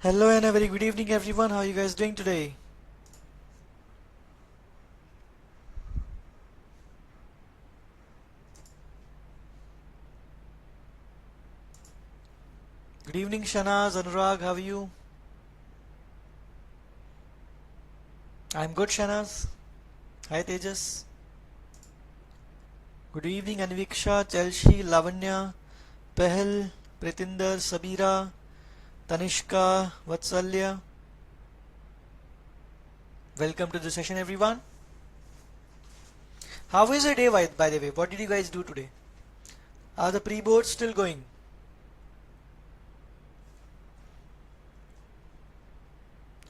Hello and a very good evening everyone. How are you guys doing today? Good evening Shanaz, Anurag, how are you? I'm good Shanaz. Hi Tejas. Good evening Anviksha, Chelsea, Lavanya, Pehel, Pritinder, Sabira, Tanishka, Vatsalya. Welcome to the session everyone. How is your day by the way? What did you guys do today? Are the pre-boards still going?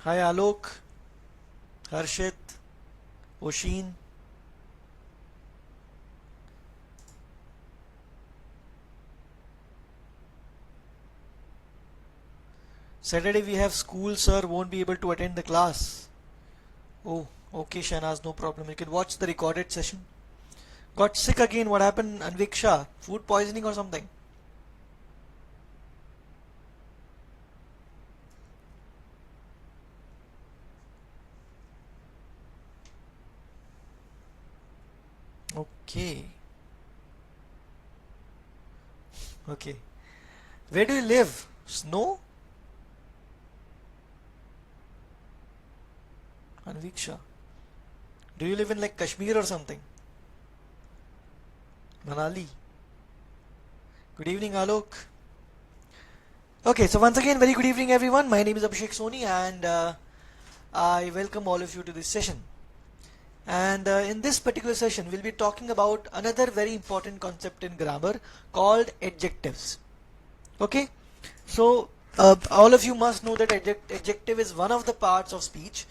Hi Alok, Harshit, Oshin. Saturday we have school, sir, won't be able to attend the class. Oh, okay, Shahnaz, no problem. You can watch the recorded session. Got sick again. What happened, Anviksha? Food poisoning or something? Okay. Okay. Where do you live? Snow? Anviksha. Do you live in like Kashmir or something? Manali. Good evening, Alok. Okay, so once again, very good evening, everyone. My name is Abhishek Soni, and I welcome all of you to this session. And in this particular session, we'll be talking about another very important concept in grammar called adjectives. Okay, so all of you must know that adjective is one of the parts of speech.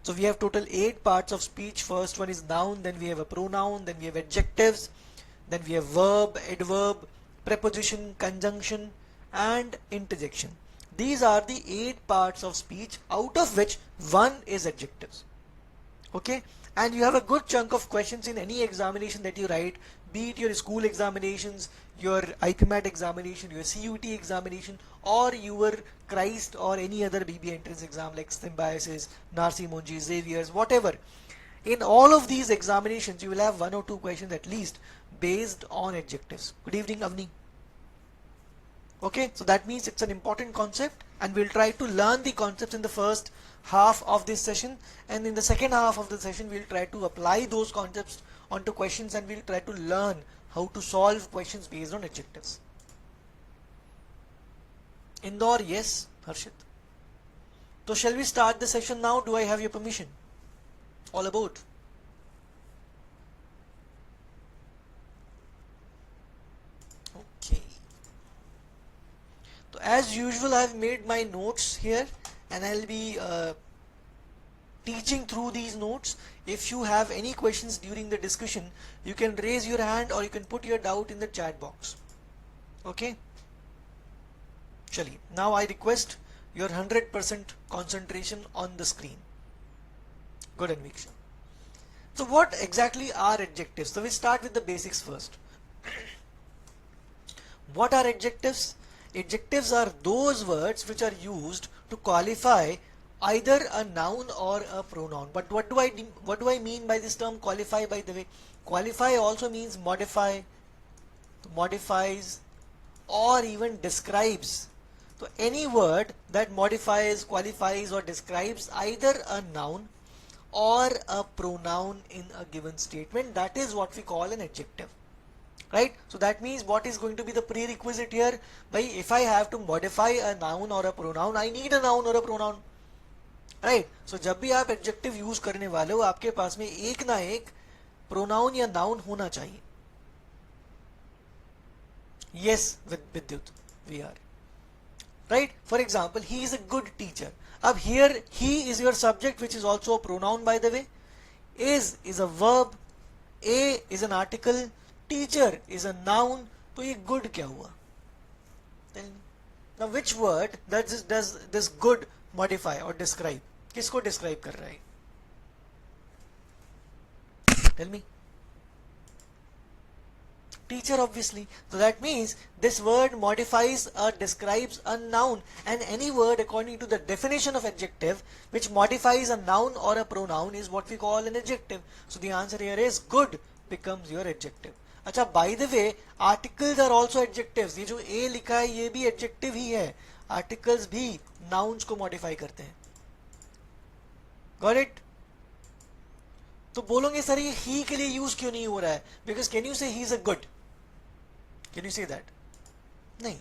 So we have total 8 parts of speech. First one is noun, then we have a pronoun, then we have adjectives, then we have verb, adverb, preposition, conjunction, and interjection. These are the 8 parts of speech, out of which one is adjectives. Okay, and you have a good chunk of questions in any examination that you write, be it your school examinations, your IPMAT examination, your CUT examination, or your Christ or any other BB entrance exam like Symbiosis, Narsi Monji, Xavier's, whatever. In all of these examinations you will have 1 or 2 questions at least based on adjectives. Good evening Avni. Okay, so that means it's an important concept, and we'll try to learn the concepts in the first half of this session, and in the second half of the session we'll try to apply those concepts onto questions, and we'll try to learn how to solve questions based on adjectives. Indore, yes. Harshit. So shall we start the session now? Do I have your permission? All about. Okay. So as usual, I've made my notes here, and I'll be teaching through these notes. If you have any questions during the discussion, you can raise your hand or you can put your doubt in the chat box. Okay, Chali. Now I request your 100% concentration on the screen. Good, Anviksha. So what exactly are adjectives? So we start with the basics first. What are adjectives? Adjectives are those words which are used to qualify either a noun or a pronoun. But what do I mean by this term qualify, by the way? Qualify also means modify, modifies, or even describes. So any word that modifies, qualifies, or describes either a noun or a pronoun in a given statement, that is what we call an adjective. Right? So that means what is going to be the prerequisite here? By if I have to modify a noun or a pronoun, I need a noun or a pronoun. Right so जब भी आप adjective use करने वाले हो आपके पास में एक ना एक प्रोनाउन या नाउन होना चाहिए. Yes Vidyut we are right. For example he is a good teacher. अब here he is your subject which is also pronoun by the way. Is a verb. A is an article. Teacher is a noun. तो ये good क्या हुआ? Now which word does this good modify or describe? किसको describe कर रहा है? Tell me. Teacher, obviously. So that means this word modifies or describes a noun, and any word according to the definition of adjective which modifies a noun or a pronoun is what we call an adjective. So the answer here is good becomes your adjective. अच्छा, by the way, articles are also adjectives. ये जो a लिखा है ये भी adjective ही है. Articles भी nouns को modify करते हैं. Got it? तो बोलोगे सर ये ही के लिए यूज क्यों नहीं हो रहा है? बिकॉज कैन यू से ही is a good? Can you say that? नहीं.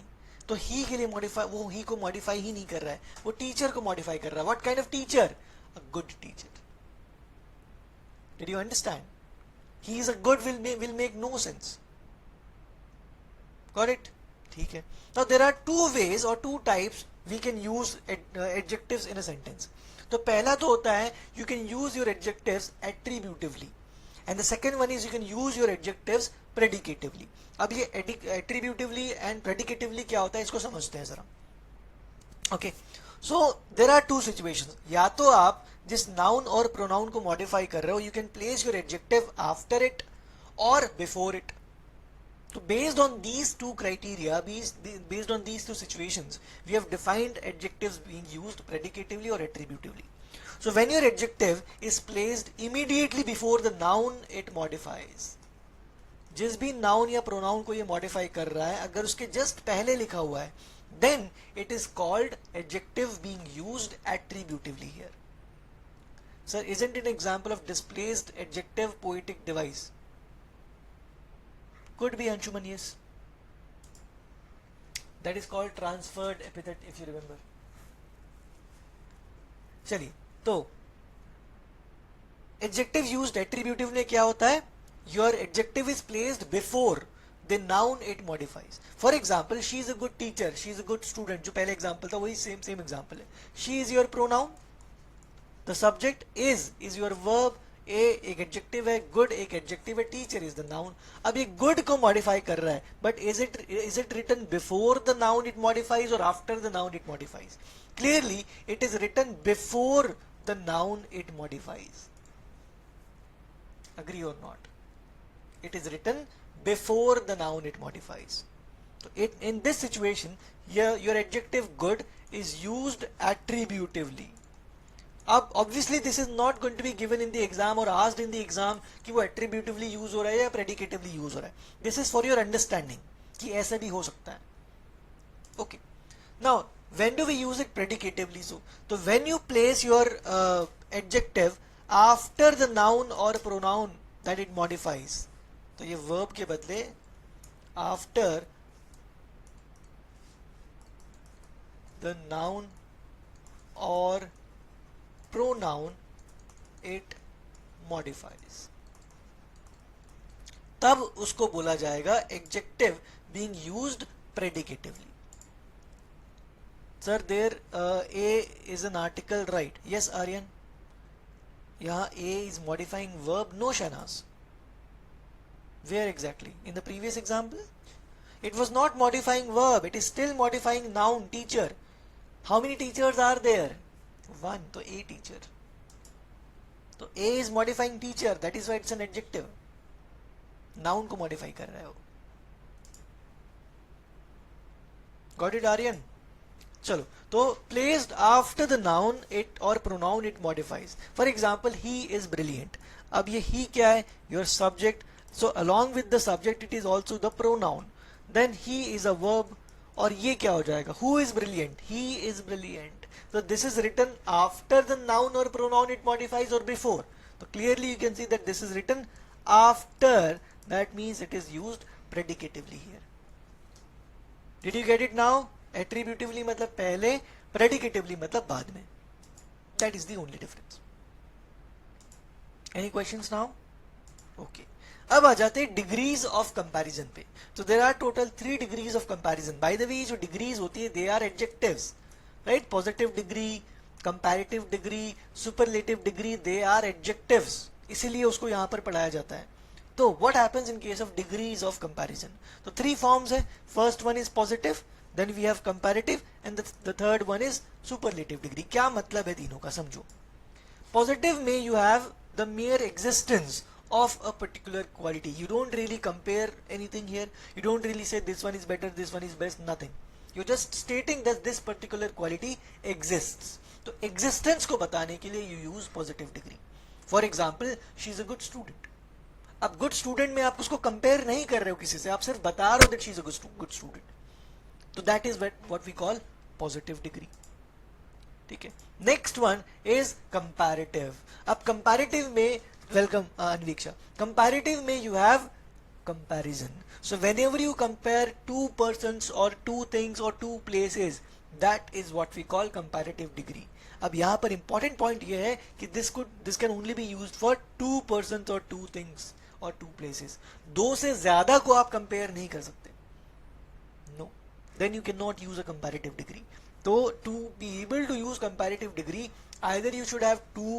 तो ही के लिए मॉडिफाई, वो ही को मॉडिफाई ही नहीं कर रहा है, वो टीचर को मॉडिफाई कर रहा है. What kind of teacher? A good teacher. Did you understand? He is a good will make no sense. Got it? ठीक है. Now there are two ways और two types we can use adjectives in a sentence. तो पहला तो होता है you can use your adjectives attributively, and the second one is you can use your adjectives predicatively. अब ये attributively and predicatively क्या होता है इसको समझते हैं जरा. Okay, so there are two situations. या तो आप जिस नाउन और प्रोनाउन को मॉडिफाई कर रहे हो, you can place your adjective after it और before it. So based on these two criteria, based on these two situations, we have defined adjectives being used predicatively or attributively. So when your adjective is placed immediately before the noun it modifies, जिस भी noun या pronoun को ये modify कर रहा है, अगर उसके just पहले लिखा हुआ है, then it is called adjective being used attributively here. Sir, isn't it an example of displaced adjective poetic device? Could be, Anshuman, yes. That is called transferred epithet, if you remember. चलिए, तो adjective used attributive में क्या होता है? Your adjective is placed before the noun it modifies. For example, she is a good teacher, she is a good student. जो पहले example था वही same example है. She is your pronoun. The subject is your verb. ए एक adjective है, good एक adjective है, teacher is the noun. अब ये गुड को मॉडिफाई कर रहा है, but is it written before the noun it modifies और after the noun it modifies? Clearly it is written before the noun it modifies. Agree और not? It is written before the noun it modifies. तो in this situation your adjective good is used attributively. अब obviously this is not going to be given in the exam और asked in the exam कि वो attributively use हो रहा है या predicatively use हो रहा है. This is for your understanding कि ऐसा भी हो सकता है. Okay, now when do we use it predicatively? So तो when you place your adjective after the noun और प्रोनाउन दैट इट मॉडिफाइज. तो ये वर्ब के बदले आफ्टर द नाउन और pronoun it modifies, तब उसको बोला जाएगा adjective being used predicatively. Sir, there A is an article, right? Yes, Aryan. यहाँ A is modifying verb. No, Shahnaz. Where exactly? In the previous example, it was not modifying verb. It is still modifying noun, teacher. How many teachers are there? One. तो A teacher. तो A is modifying teacher. That is why it's an adjective. Noun को modify कर रहा है वो. Got it, Aryan? चलो, तो placed after the noun it or pronoun it modifies. For example, he is brilliant. अब ये he क्या है? Your subject. So along with the subject it is also the pronoun. Then he is a verb. और ये क्या हो जाएगा? Who is brilliant? He is brilliant. So this is written after the noun or pronoun it modifies or before. So clearly you can see that this is written after. That means it is used predicatively here. Did you get it now? Attributively मतलब पहले, predicatively मतलब बाद में. That is the only difference. Any questions now? Okay. अब आ जाते हैं degrees of comparison पे. तो there are total 3 degrees of comparison. By the way जो डिग्रीज होती है they are adjectives, right? Positive degree, comparative degree, superlative degree, they are adjectives. इसीलिए उसको यहाँ पर पढ़ाया जाता है. तो what happens in case of degrees of comparison? तो 3 फॉर्म्स है. First one is positive, then we have comparative and the third one is superlative degree. क्या मतलब है तीनों का समझो. पॉजिटिव में you have the mayor existence of a particular quality. You don't really compare anything here. You don't really say this one is better, this one is best, nothing. You're just stating that this particular quality exists. तो existence को बताने के लिए you use positive degree. For example, she is a good student. अब good student में आप उसको compare नहीं कर रहे हो किसी से, आप सिर्फ बता रहे हो that she is a good student. तो that is what we call positive degree. ठीक है. Next one is comparative. अब कंपैरेटिव में वेलकम अनवीक्षा. कंपैरेटिव में you have comparison. So whenever you compare two persons और टू थिंग्स और two places, that is what we call comparative degree. अब यहां पर इंपॉर्टेंट पॉइंट ये है कि this can only be used for two persons और टू थिंग्स और टू प्लेसेस. दो से ज्यादा को आप कंपेयर नहीं कर सकते. No, then you can not use a comparative degree. So to be able to use comparative degree, either you should have two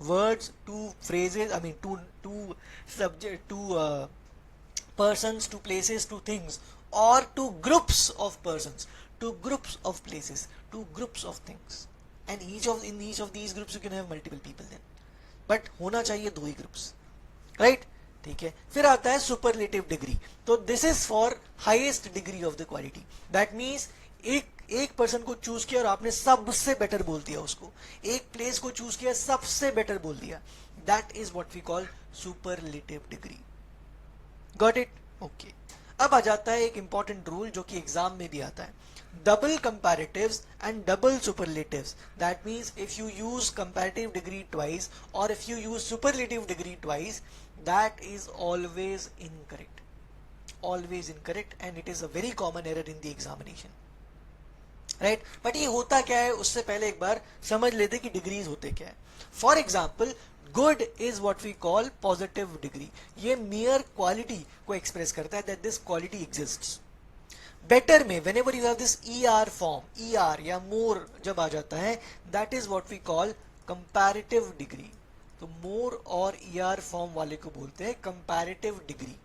words, two phrases, I mean two subject, two persons, two places, two things, or two groups of persons, two groups of places, two groups of things, and in each of these groups you can have multiple people then, but होना चाहिए दो ही groups, right? ठीक है. फिर आता है superlative degree. तो this is for highest degree of the quality. That means एक पर्सन को चूज किया और आपने सबसे बेटर बोल दिया उसको. एक प्लेस को चूज किया, सबसे बेटर बोल दिया. That is what we call superlative degree. Got it? Okay. अब आ जाता है एक इंपॉर्टेंट रूल जो कि एग्जाम में भी आता है. Double comparatives and double superlatives. That means if you use comparative degree twice और if you use superlative degree twice, that is always incorrect. Always incorrect, and it is a very common error in the examination. Right. But ये होता क्या है, उससे पहले एक बार समझ लेते कि डिग्रीज होते क्या है. For example, good is what we call positive degree. ये मियर क्वालिटी को एक्सप्रेस करता है, that this quality exists. Better में whenever you have this ER form, ER या मोर जब आ जाता है, that is what we call comparative degree. तो मोर और ER फॉर्म वाले को बोलते हैं comparative degree.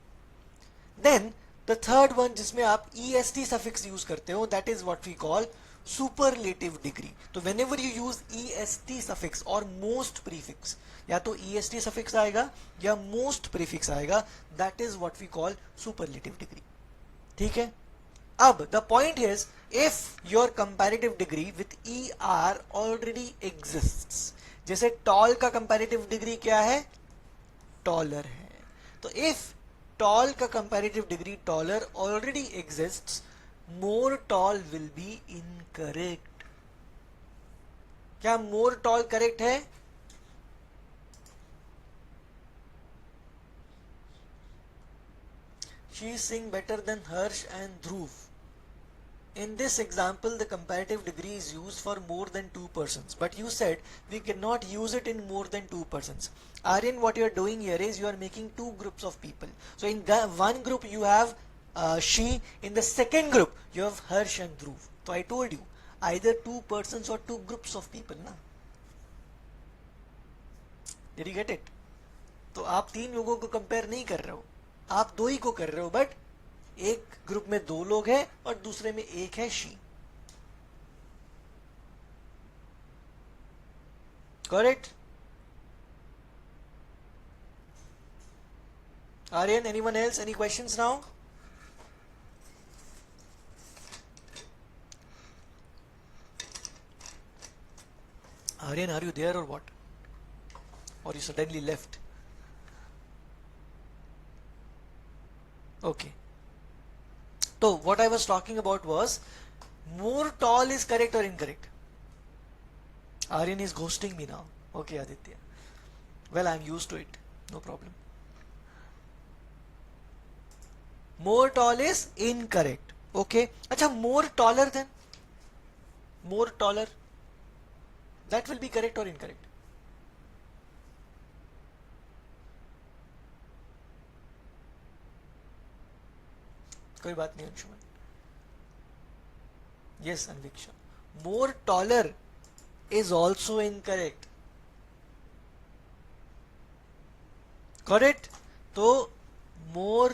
Then the third one जिसमें आप EST सफिक्स यूज करते हो, that is what we call superlative degree. तो whenever you use EST suffix और मोस्ट प्रीफिक्स, या तो EST सफिक्स आएगा या मोस्ट प्रीफिक्स आएगा, that is what we call superlative degree. ठीक है. अब the point is, if your comparative degree with ER already exists, जैसे टॉल का कंपैरेटिव डिग्री क्या है? टॉलर है. तो इफ tall का comparative degree taller already exists, more tall will be incorrect. क्या more tall correct है? She is sing better than Harsh and Dhruv. In this example, the comparative degree is used for more than two persons, but you said we cannot use it in more than two persons. Aryan, what you are doing here is you are making two groups of people. So in one group you have she, in the second group you have Harsh and Dhruv. So I told you, either two persons or two groups of people, na? Did you get it? तो आप तीन लोगों को compare नहीं कर रहे हो, आप दो ही को कर रहे हो, बट एक ग्रुप में दो लोग हैं और दूसरे में एक है she. Correct? Aryan, anyone else? Any questions now? Aryan, are you there or what? Or you suddenly left? Okay. So what I was talking about was, more tall is correct or incorrect? Aryan is ghosting me now. Okay, Aditya. Well, I'm used to it. No problem. More tall is incorrect. Okay. Acha, more taller then? More taller. That will be correct or incorrect? कोई बात नहीं Anshuman. Yes, Anviksha. More taller is also incorrect. Correct? तो more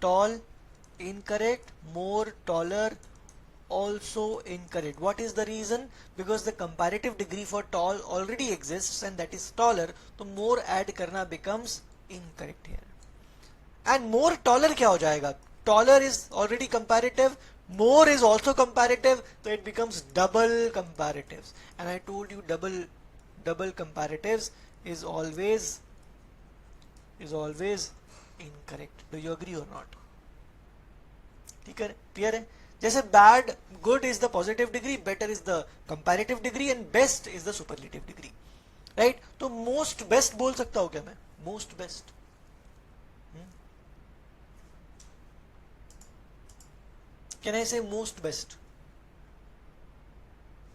tall incorrect, more taller also incorrect. What is the reason? Because the comparative degree for tall already exists and that is taller, तो more add करना becomes incorrect here. And more taller क्या हो जाएगा? Taller is already comparative, more is also comparative, so it becomes double comparatives. And I told you double comparatives is always incorrect. Do you agree or not? ठीक है, clear है? जैसे bad good is the positive degree, better is the comparative degree and best is the superlative degree, right? तो most best बोल सकता हूं क्या मैं? मोस्ट बेस्ट, कैन आई से most best?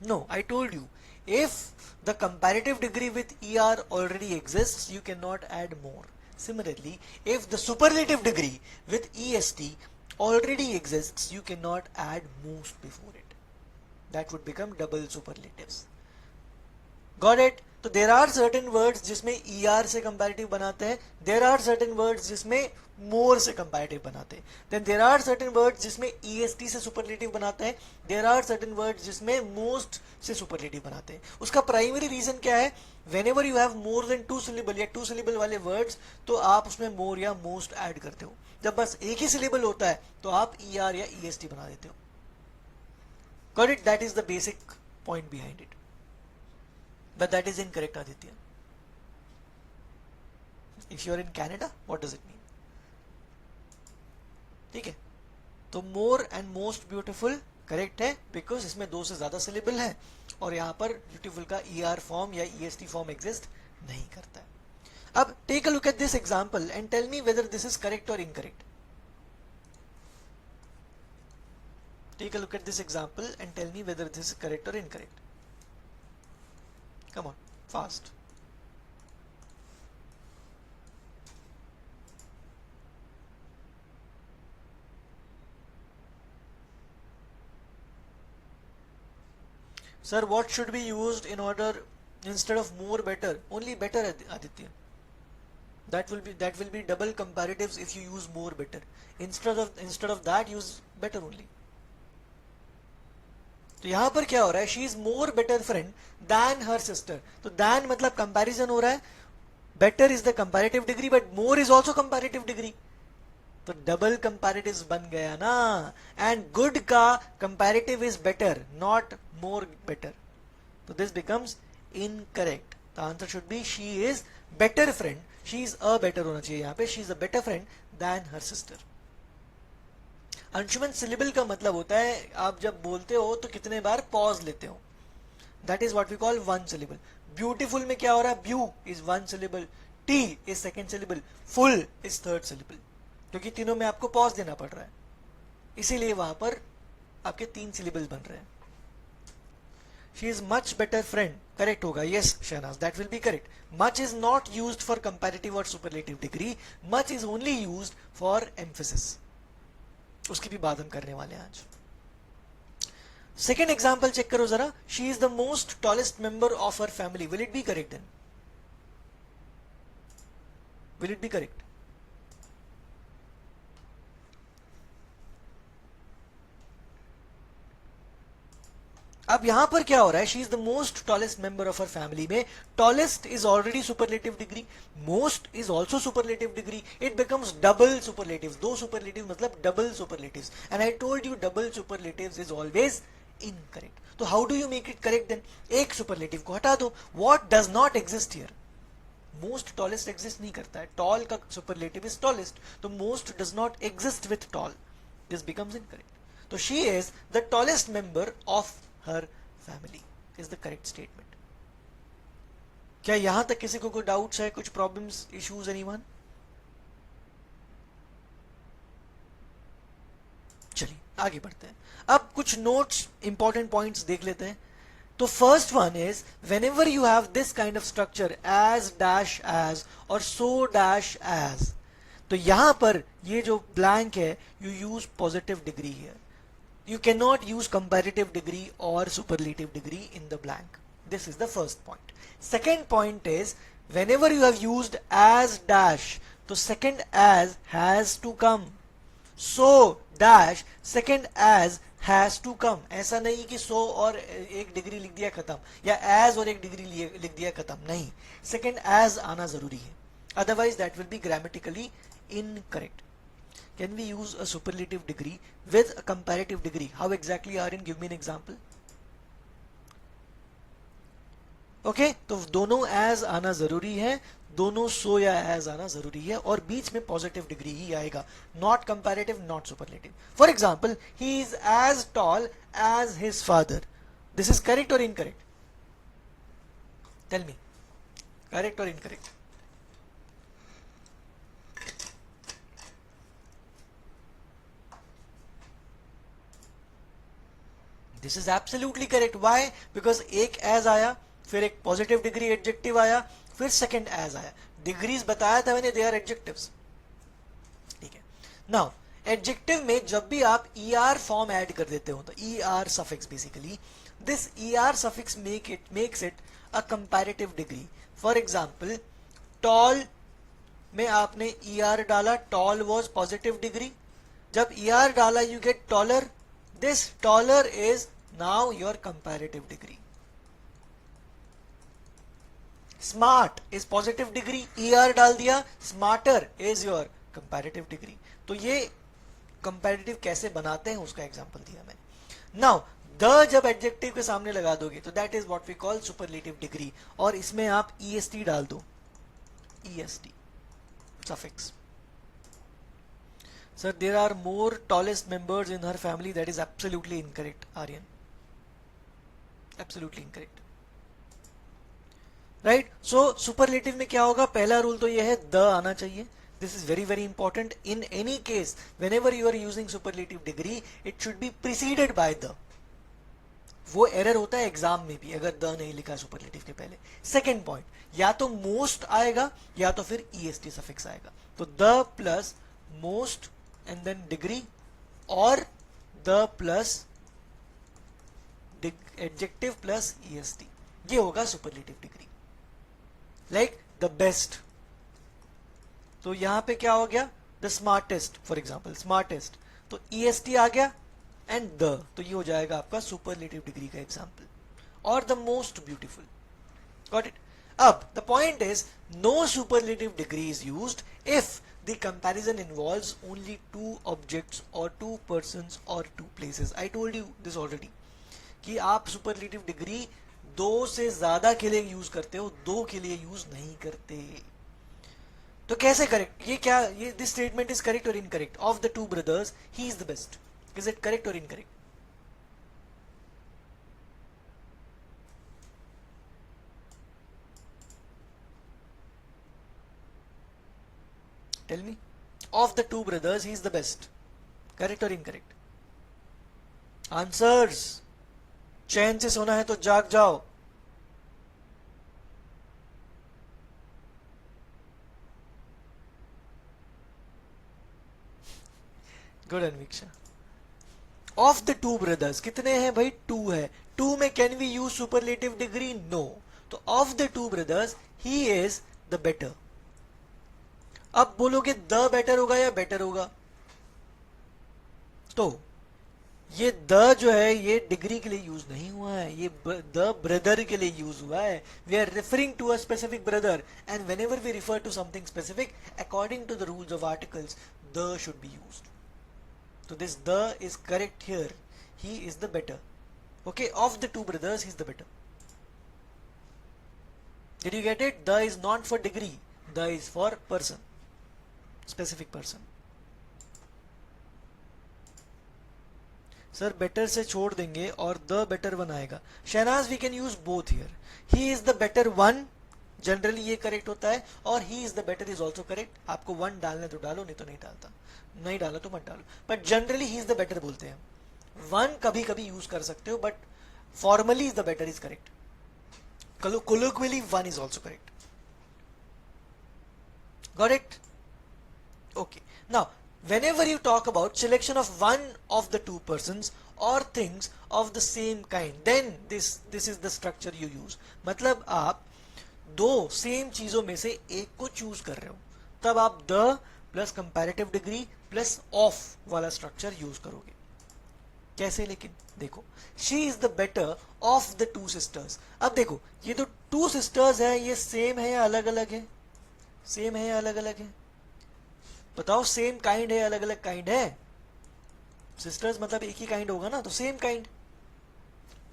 No, I told you, if the comparative degree with ER already exists, you cannot add more. Similarly, if the superlative degree with EST already exists, you cannot add most before it. That would become double superlatives. Got it? तो there are certain words जिसमें ER से comparative बनाते हैं, there are certain words जिसमें more से comparative बनाते हैं, then there are certain words जिसमें EST से superlative बनाते हैं, there are certain words जिसमें most से superlative बनाते हैं. उसका primary reason क्या है? Whenever you have more than 2 syllable या 2 syllable वाले words, तो आप उसमें more या most add करते हो. जब बस एक ही syllable होता है तो आप ER या EST बना देते हो. Got it? That is the basic point behind it. But that is incorrect, Aditya. If you are in Canada, what does it mean? ठीक है, तो more and most beautiful correct है, बिकॉज इसमें 2 से ज्यादा सिलेबल है और यहाँ पर ब्यूटीफुल का ER फॉर्म या EST फॉर्म एग्जिस्ट नहीं करता है. अब take a look at this example and tell me whether this is correct और incorrect. Take a look at this example and tell me whether this is correct और incorrect. Come on, fast. Sir, what should be used in order instead of more better? Only better, Aditya. That will be double comparatives if you use more better. Instead of that, use better only. तो यहां पर क्या हो रहा है? She is more better friend than her sister. तो than मतलब comparison हो रहा है, better is the comparative degree but more is also comparative degree, तो डबल कंपैरेटिव्स बन गया ना. एंड गुड का comparative is better, not more better, तो this becomes incorrect. The answer should be she is better friend. She is a better होना चाहिए यहाँ पे, she is a better friend than her sister. Anshuman syllable का मतलब होता है आप जब बोलते हो तो कितने बार पॉज लेते हो, that is what we call one syllable. Beautiful में क्या हो रहा है? Beau is one syllable, ti is second syllable, ful is third syllable, क्योंकि तीनों में आपको पॉज देना पड़ रहा है, इसीलिए वहां पर आपके 3 सिलेबल बन रहे हैं. She is much better friend correct होगा. Yes Shahnaz, that will be correct. Much is not used for comparative और superlative degree, much is only used for emphasis. उसकी भी बात हम करने वाले हैं आज. सेकेंड एग्जाम्पल चेक करो जरा. She is the most tallest member of her family. Will it be correct then? Will it be correct? अब यहां पर क्या हो रहा है? She is the most tallest member of her family में tallest is already superlative degree, most is also superlative degree, it becomes double superlative. 2 superlative मतलब double superlative. And I told you double superlative is always incorrect. तो how do you make it correct then? एक सुपरलेटिव को हटा दो. What does not exist here? Most tallest exist नहीं करता है. टॉल का सुपरलेटिव इज टॉलेस्ट, तो most does not exist with tall. This becomes incorrect. तो she is the tallest member of her family is the correct statement. क्या यहां तक किसी को कोई डाउट्स है, कुछ प्रॉब्लम्स, इश्यूज, एनीवन? चलिए आगे बढ़ते हैं. अब कुछ नोट्स, इंपॉर्टेंट पॉइंट्स देख लेते हैं. तो first one is whenever you have this kind of structure as dash as और सो डैश एज, तो यहां पर ये जो ब्लैंक है you use positive degree here. You cannot use comparative degree or superlative degree in the blank. This is the first point. Second point is whenever you have used as dash, so second as has to come. So dash, second as has to come, ऐसा नहीं कि सो और एक degree लिख दिया खत्म, या as और एक डिग्री लिख दिया खत्म, नहीं, सेकंड एज आना जरूरी है, otherwise that will be grammatically incorrect. Can we use a superlative degree with a comparative degree? How exactly, Aryan? Give me an example. Okay, तो दोनों as आना जरूरी है, दोनों so या as आना जरूरी है, और बीच में positive degree ही आएगा, not comparative, not superlative. For example, he is as tall as his father. This is correct or incorrect? Tell me, correct or incorrect? This is absolutely correct. Why? Because एक as आया, फिर एक positive degree adjective आया, फिर second as आया. Degrees बताया था मैंने, दे आर एडजेक्टिव्स. ठीक है. नाउ एडजेक्टिव में जब भी आप ई आर फॉर्म ऐड कर देते हो, तो E R suffix, basically this E R suffix makes it a comparative degree. For example, tall में आपने ई आर डाला, टॉल वॉज पॉजिटिव डिग्री. जब ई आर डाला, you get taller. This taller is now your comparative degree. Smart is positive degree, ER डाल दिया, smarter is your comparative degree. तो ये comparative कैसे बनाते हैं उसका एग्जांपल दिया मैंने. Now the जब एडजेक्टिव के सामने लगा दोगे तो that is what we call superlative degree, और इसमें आप EST डाल दो, EST suffix. Sir, there are more tallest members in her family. That is absolutely incorrect, Aryan. Absolutely incorrect. Right? So superlative में क्या होगा? पहला रूल तो ये है, the आना चाहिए. This is very very important. In any case, whenever you are using superlative degree, it should be preceded by the. वो एरर होता है एग्जाम में भी, अगर द नहीं लिखा सुपरलेटिव के पहले. सेकेंड पॉइंट, या तो मोस्ट आएगा या तो फिर ईएसटी सफिक्स आएगा. तो the plus most and then degree, or the plus adjective plus est, ये होगा superlative degree. Like the best, तो यहां पे क्या हो गया? the smartest, for example smartest, तो est आ गया and the, तो ये हो जाएगा आपका superlative degree का example. or the most beautiful. Got it? अब the point is, no superlative degree is used if the comparison involves only two objects or two persons or two places. I told you this already कि आप superlative degree दो से ज्यादा के लिए use करते हो, दो के लिए यूज नहीं करते. तो कैसे करेक्ट? ये क्या, ये दिस स्टेटमेंट इज करेक्ट और incorrect? Of the two brothers he is the best. Is it correct और incorrect? Tell me. Of the two brothers, he is the best. Correct or incorrect? Answers. चैन से सोना है तो जाग जाओ. Good Anviksha. Of the two brothers कितने हैं भाई? टू है. टू में can we use superlative degree? No. तो of the two brothers he is the better. अब बोलोगे द बेटर होगा या बेटर होगा? तो ये द जो है ये डिग्री के लिए यूज नहीं हुआ है, ये द ब्रदर के लिए यूज हुआ है. We are referring to a specific brother, and whenever we refer to something specific, according to the rules of articles, the should be used. तो this the is correct here. He is the better. Okay, of the two brothers he is the better. Did you get it? The is not for degree, the is for person, specific person. Sir better से छोड़ देंगे और the better one आएगा. Shahnaz, we can use both here. He is the better one, generally ये correct होता है, और he is the better is also correct. आपको वन डालने तो डालो, नहीं तो नहीं डालता, नहीं डालो तो मत डालो, but generally he is the better बोलते हैं. वन कभी कभी यूज कर सकते हो, but formally is the better is correct. colloquially one is also correct. Got it? Okay. Now whenever you talk about selection of one of the two persons or things of the same kind, then this is the structure you use. मतलब आप दो same चीजों में से एक को choose कर रहे हो, तब आप the plus comparative degree plus of वाला स्ट्रक्चर यूज करोगे. कैसे लेकिन देखो, she is the better of the two sisters. अब देखो ये तो टू सिस्टर्स है, ये सेम है या अलग अलग है? सेम है या अलग अलग है? बताओ, सेम काइंड है अलग अलग काइंड है? सिस्टर्स मतलब एक ही काइंड होगा ना, तो same kind.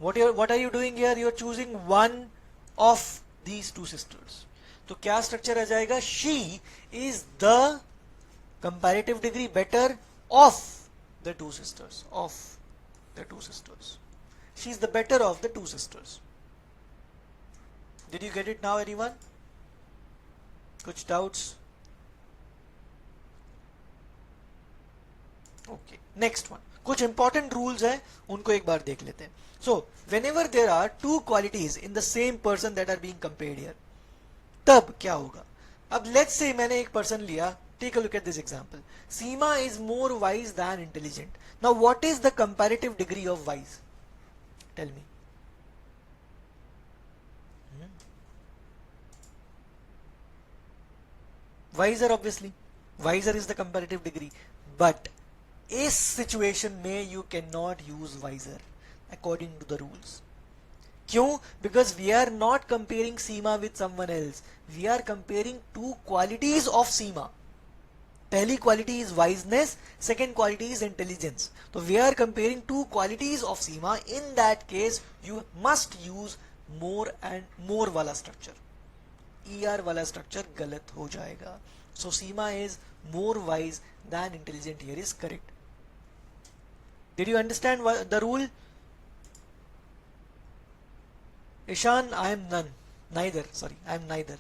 what are you doing here? You are choosing one of these two sisters। तो क्या स्ट्रक्चर आ जाएगा? she is the comparative degree better of the two sisters, of the two sisters। she is the better of the two sisters। did you get it now anyone? कुछ doubts? Okay, next one. कुछ important rules हैं, उनको एक बार देख लेते हैं। So whenever there are two qualities in the same person that are being compared here, तब क्या होगा? अब लेट्स से मैंने एक पर्सन लिया, take a look at this example. Seema is more wise than intelligent. Now what is the comparative degree of wise? Tell me. Wiser, obviously wiser is the comparative degree, but इस situation में you can not use wiser according to the rules. क्यों? Because we are not comparing Seema with someone else, we are comparing two qualities of Seema. पहली quality is wiseness, second quality is intelligence. तो we are comparing two qualities of Seema. In that case you must use more and more वाला structure. ER वाला structure गलत हो जाएगा। So Seema is more wise than intelligent here is correct। Did you understand the rule? Ishan, I am none, neither, sorry, I am neither।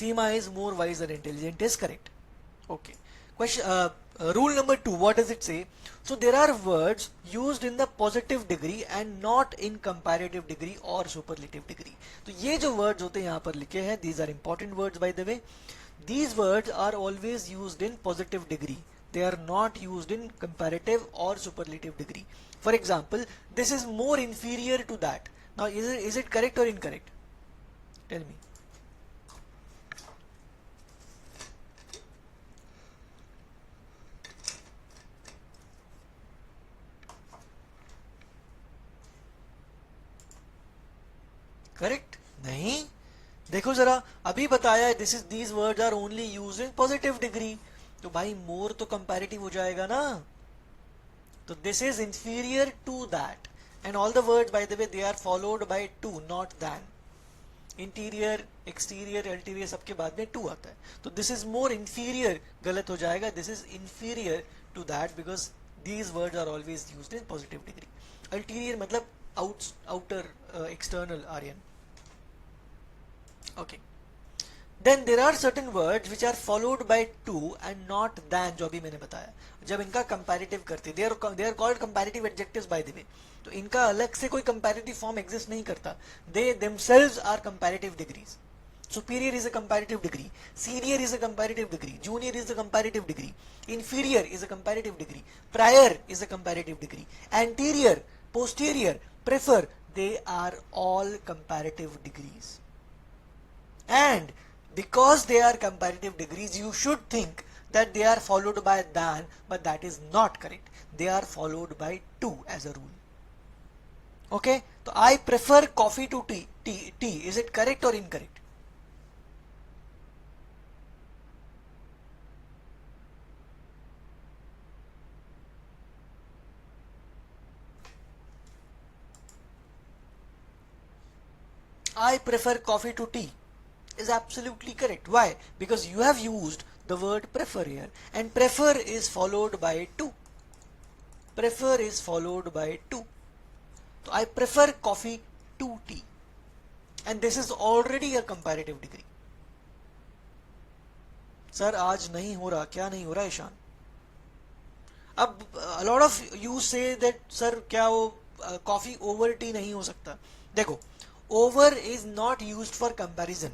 Seema is more wise than intelligent is correct। Okay, question, rule number 2, what does it say? So there are words used in the positive degree and not in comparative degree or superlative degree। तो ये जो words होते हैं यहाँ पर लिखे हैं, these are important words by the way। These words are always used in positive degree, they are not used in comparative or superlative degree। For example, this is more inferior to that। Now is it correct or incorrect? Tell me। Correct? नहीं, देखो जरा, अभी बताया this is these words are only used in positive degree, तो भाई more तो comparative हो जाएगा ना। तो this is inferior to that, and all the words by the way they are followed by to, not than. Interior, exterior, ulterior सबके बाद में टू आता है, तो दिस इज मोर इंफीरियर गलत हो जाएगा। This is inferior to that because these words are always used in positive degree. Ulterior मतलब outer, external, Aryan। Okay, then there are certain words which are followed by to and not than, जो अभी मैंने बताया। जब इनका comparative करते, they are called comparative adjectives by the way। तो इनका अलग से कोई comparative form exist नहीं करता, they themselves are comparative degrees। Superior is a comparative degree, senior is a comparative degree, junior is a comparative degree, inferior is a comparative degree, prior is a comparative degree, anterior, posterior, prefer, they are all comparative degrees। And because they are comparative degrees, you should think that they are followed by than, but that is not correct, they are followed by to as a rule। Okay, so I prefer coffee to tea, is it correct or incorrect? I prefer coffee to tea is absolutely correct। Why? Because you have used the word prefer here, and prefer is followed by to। Prefer is followed by to। So I prefer coffee to tea, and this is already a comparative degree। Sir आज नहीं हो रहा, क्या नहीं हो रहा ईशान? अब a lot of you say that sir क्या वो कॉफी ओवर टी नहीं हो सकता? देखो, over is not used for comparison,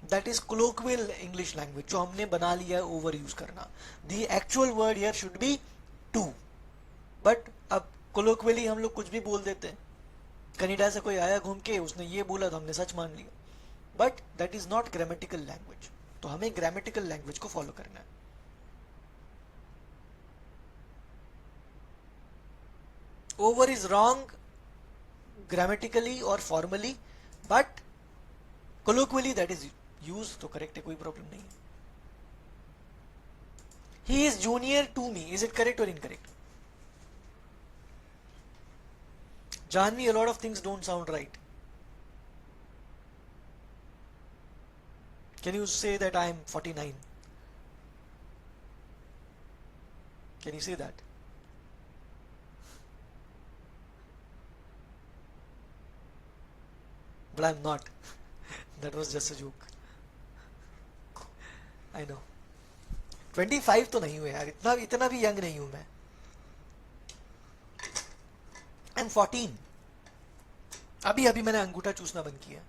that is colloquial English language जो हमने बना लिया है ओवर यूज करना। The actual word here should be to, but अब colloquially हम लोग कुछ भी बोल देते हैं। कनाडा से कोई आया घूम के, उसने ये बोला तो हमने सच मान लिया, but that is not grammatical language. तो हमें ग्रामेटिकल लैंग्वेज को फॉलो करना है। Over is wrong grammatically or formally, but colloquially that is used, तो correct है, कोई problem नहीं. He is junior to me. Is it correct or incorrect? Janvi, a lot of things don't sound right. Can you say that I am 49? Can you say that? But I'm not. That was just a joke. I know. 25 तो नहीं हुए यार, इतना भी young नहीं हूं मैं. I'm 14. अभी मैंने अंगूठा चूसना बंद किया.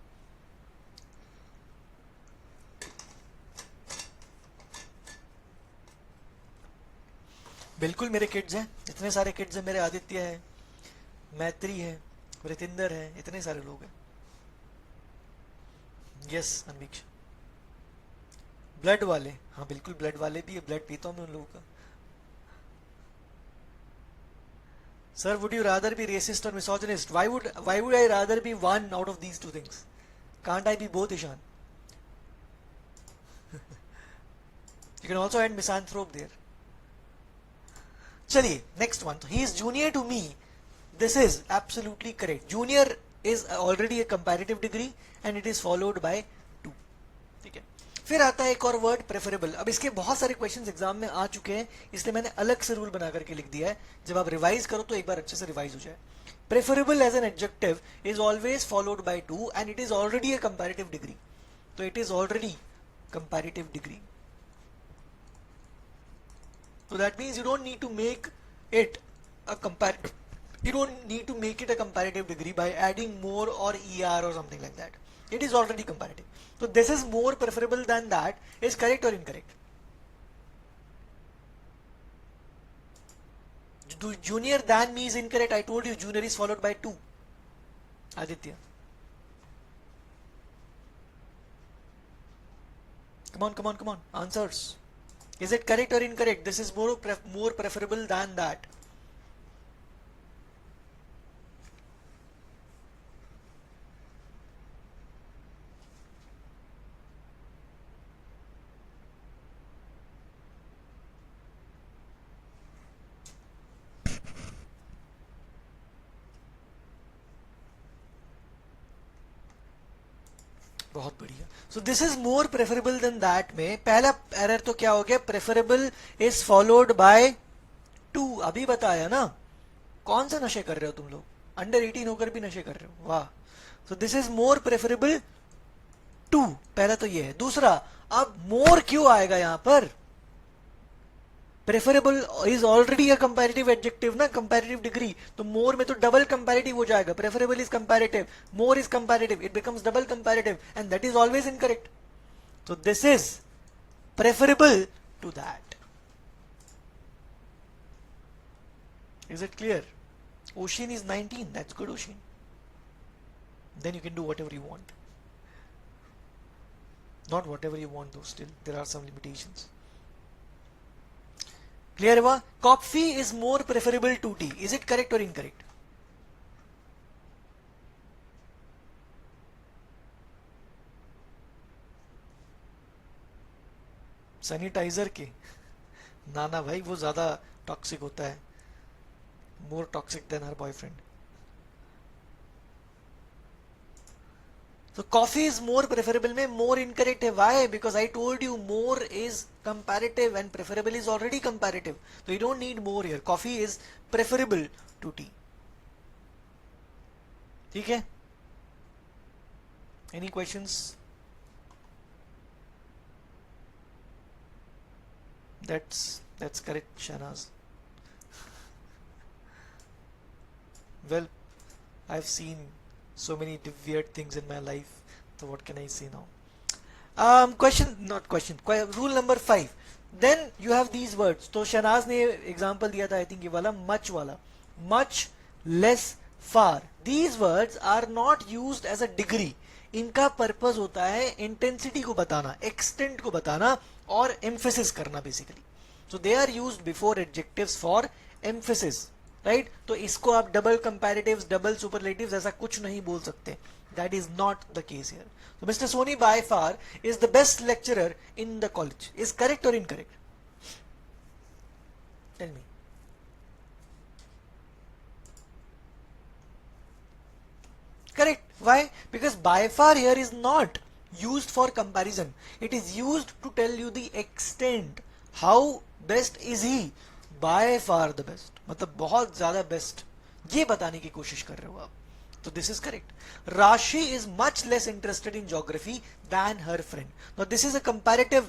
बिल्कुल मेरे किड्स हैं, इतने सारे किड्स हैं मेरे. आदित्य है, मैत्री है, रितिंदर है, इतने सारे लोग हैं. यस अनवीक्षा. ब्लड वाले, हाँ बिल्कुल ब्लड वाले भी है, ब्लड पीता हूँ मैं उन लोगों का. Sir, would you rather be racist और misogynist? Why would I rather be one out of these two things? Can't I be both, Ishan? You can also add misanthrope there. चलिए next one. He is junior to me. This is absolutely correct. Junior is already a comparative degree and it is followed by to. ठीक है. फिर आता है एक और word, preferable. अब इसके बहुत सारे क्वेश्चंस एग्जाम में आ चुके हैं, इसलिए मैंने अलग से रूल बना करके लिख दिया है. जब आप रिवाइज करो तो एक बार अच्छे से रिवाइज हो जाए. Preferable as an adjective is always followed by to and it is already a comparative degree. तो it is already comparative degree. So that means you don't need to make it a comparative degree by adding more or er or something like that. It is already comparative. So this is more preferable than that is correct or incorrect? Junior than me is incorrect. I told you junior is followed by 2. Aditya. Come on. Answers. Is it correct or incorrect? This is more preferable than that. बहुत बढ़िया. So this is more preferable than that में पहला error तो क्या हो गया? Preferable is followed by to. अभी बताया ना. कौन सा नशे कर रहे हो तुम लोग? अंडर 18 होकर भी नशे कर रहे हो, वाह. So this is more preferable to. पहला तो ये है. दूसरा, अब मोर क्यों आएगा यहां पर? Preferable is already a comparative adjective ना, कंपैरेटिव डिग्री. तो मोर में तो डबल कंपैरेटिव हो जाएगा. Preferable is comparative, more is comparative, it becomes double comparative and that is always incorrect. तो this is preferable to that. Is it clear? Ocean is 19. That's good, Ocean. Then you can do whatever you want. Not whatever you want though, still there are some limitations. Clear हुआ? Coffee is more preferable to tea. Is it correct or incorrect? Sanitiser के ना भाई, वो ज्यादा toxic होता है. More toxic than her boyfriend. So coffee is more preferable में more incorrect है. Why? Because I told you more is comparative and preferable is already comparative. So you don't need more here. Coffee is preferable to tea. ठीक है? Any questions? That's correct, Shahnaz. Well, I've seen so many weird things in my life, so what can I say now? Rule number 5. Then you have these words. तो शनाज ने example दिया था, I think ये वाला, much वाला. Much, less, far. These words are not used as a degree. इनका purpose होता है इंटेंसिटी को बताना, एक्सटेंट को बताना और एम्फेसिस करना basically. So they are used before adjectives for emphasis right? तो इसको आप डबल कंपैरेटिव्स, डबल सुपरलेटिव्स ऐसा कुछ नहीं बोल सकते. That is not the case here. So Mr. Soni by far is the best lecturer in the college. Is correct or incorrect? Tell me. Correct. Why? Because by far here is not used for comparison. It is used to tell you the extent. How best is he? By far the best. मतलब बहुत ज्यादा best, ये बताने की कोशिश कर रहे हो आप. So this is correct. Rashi is much less interested in geography than her friend. Now this is a comparative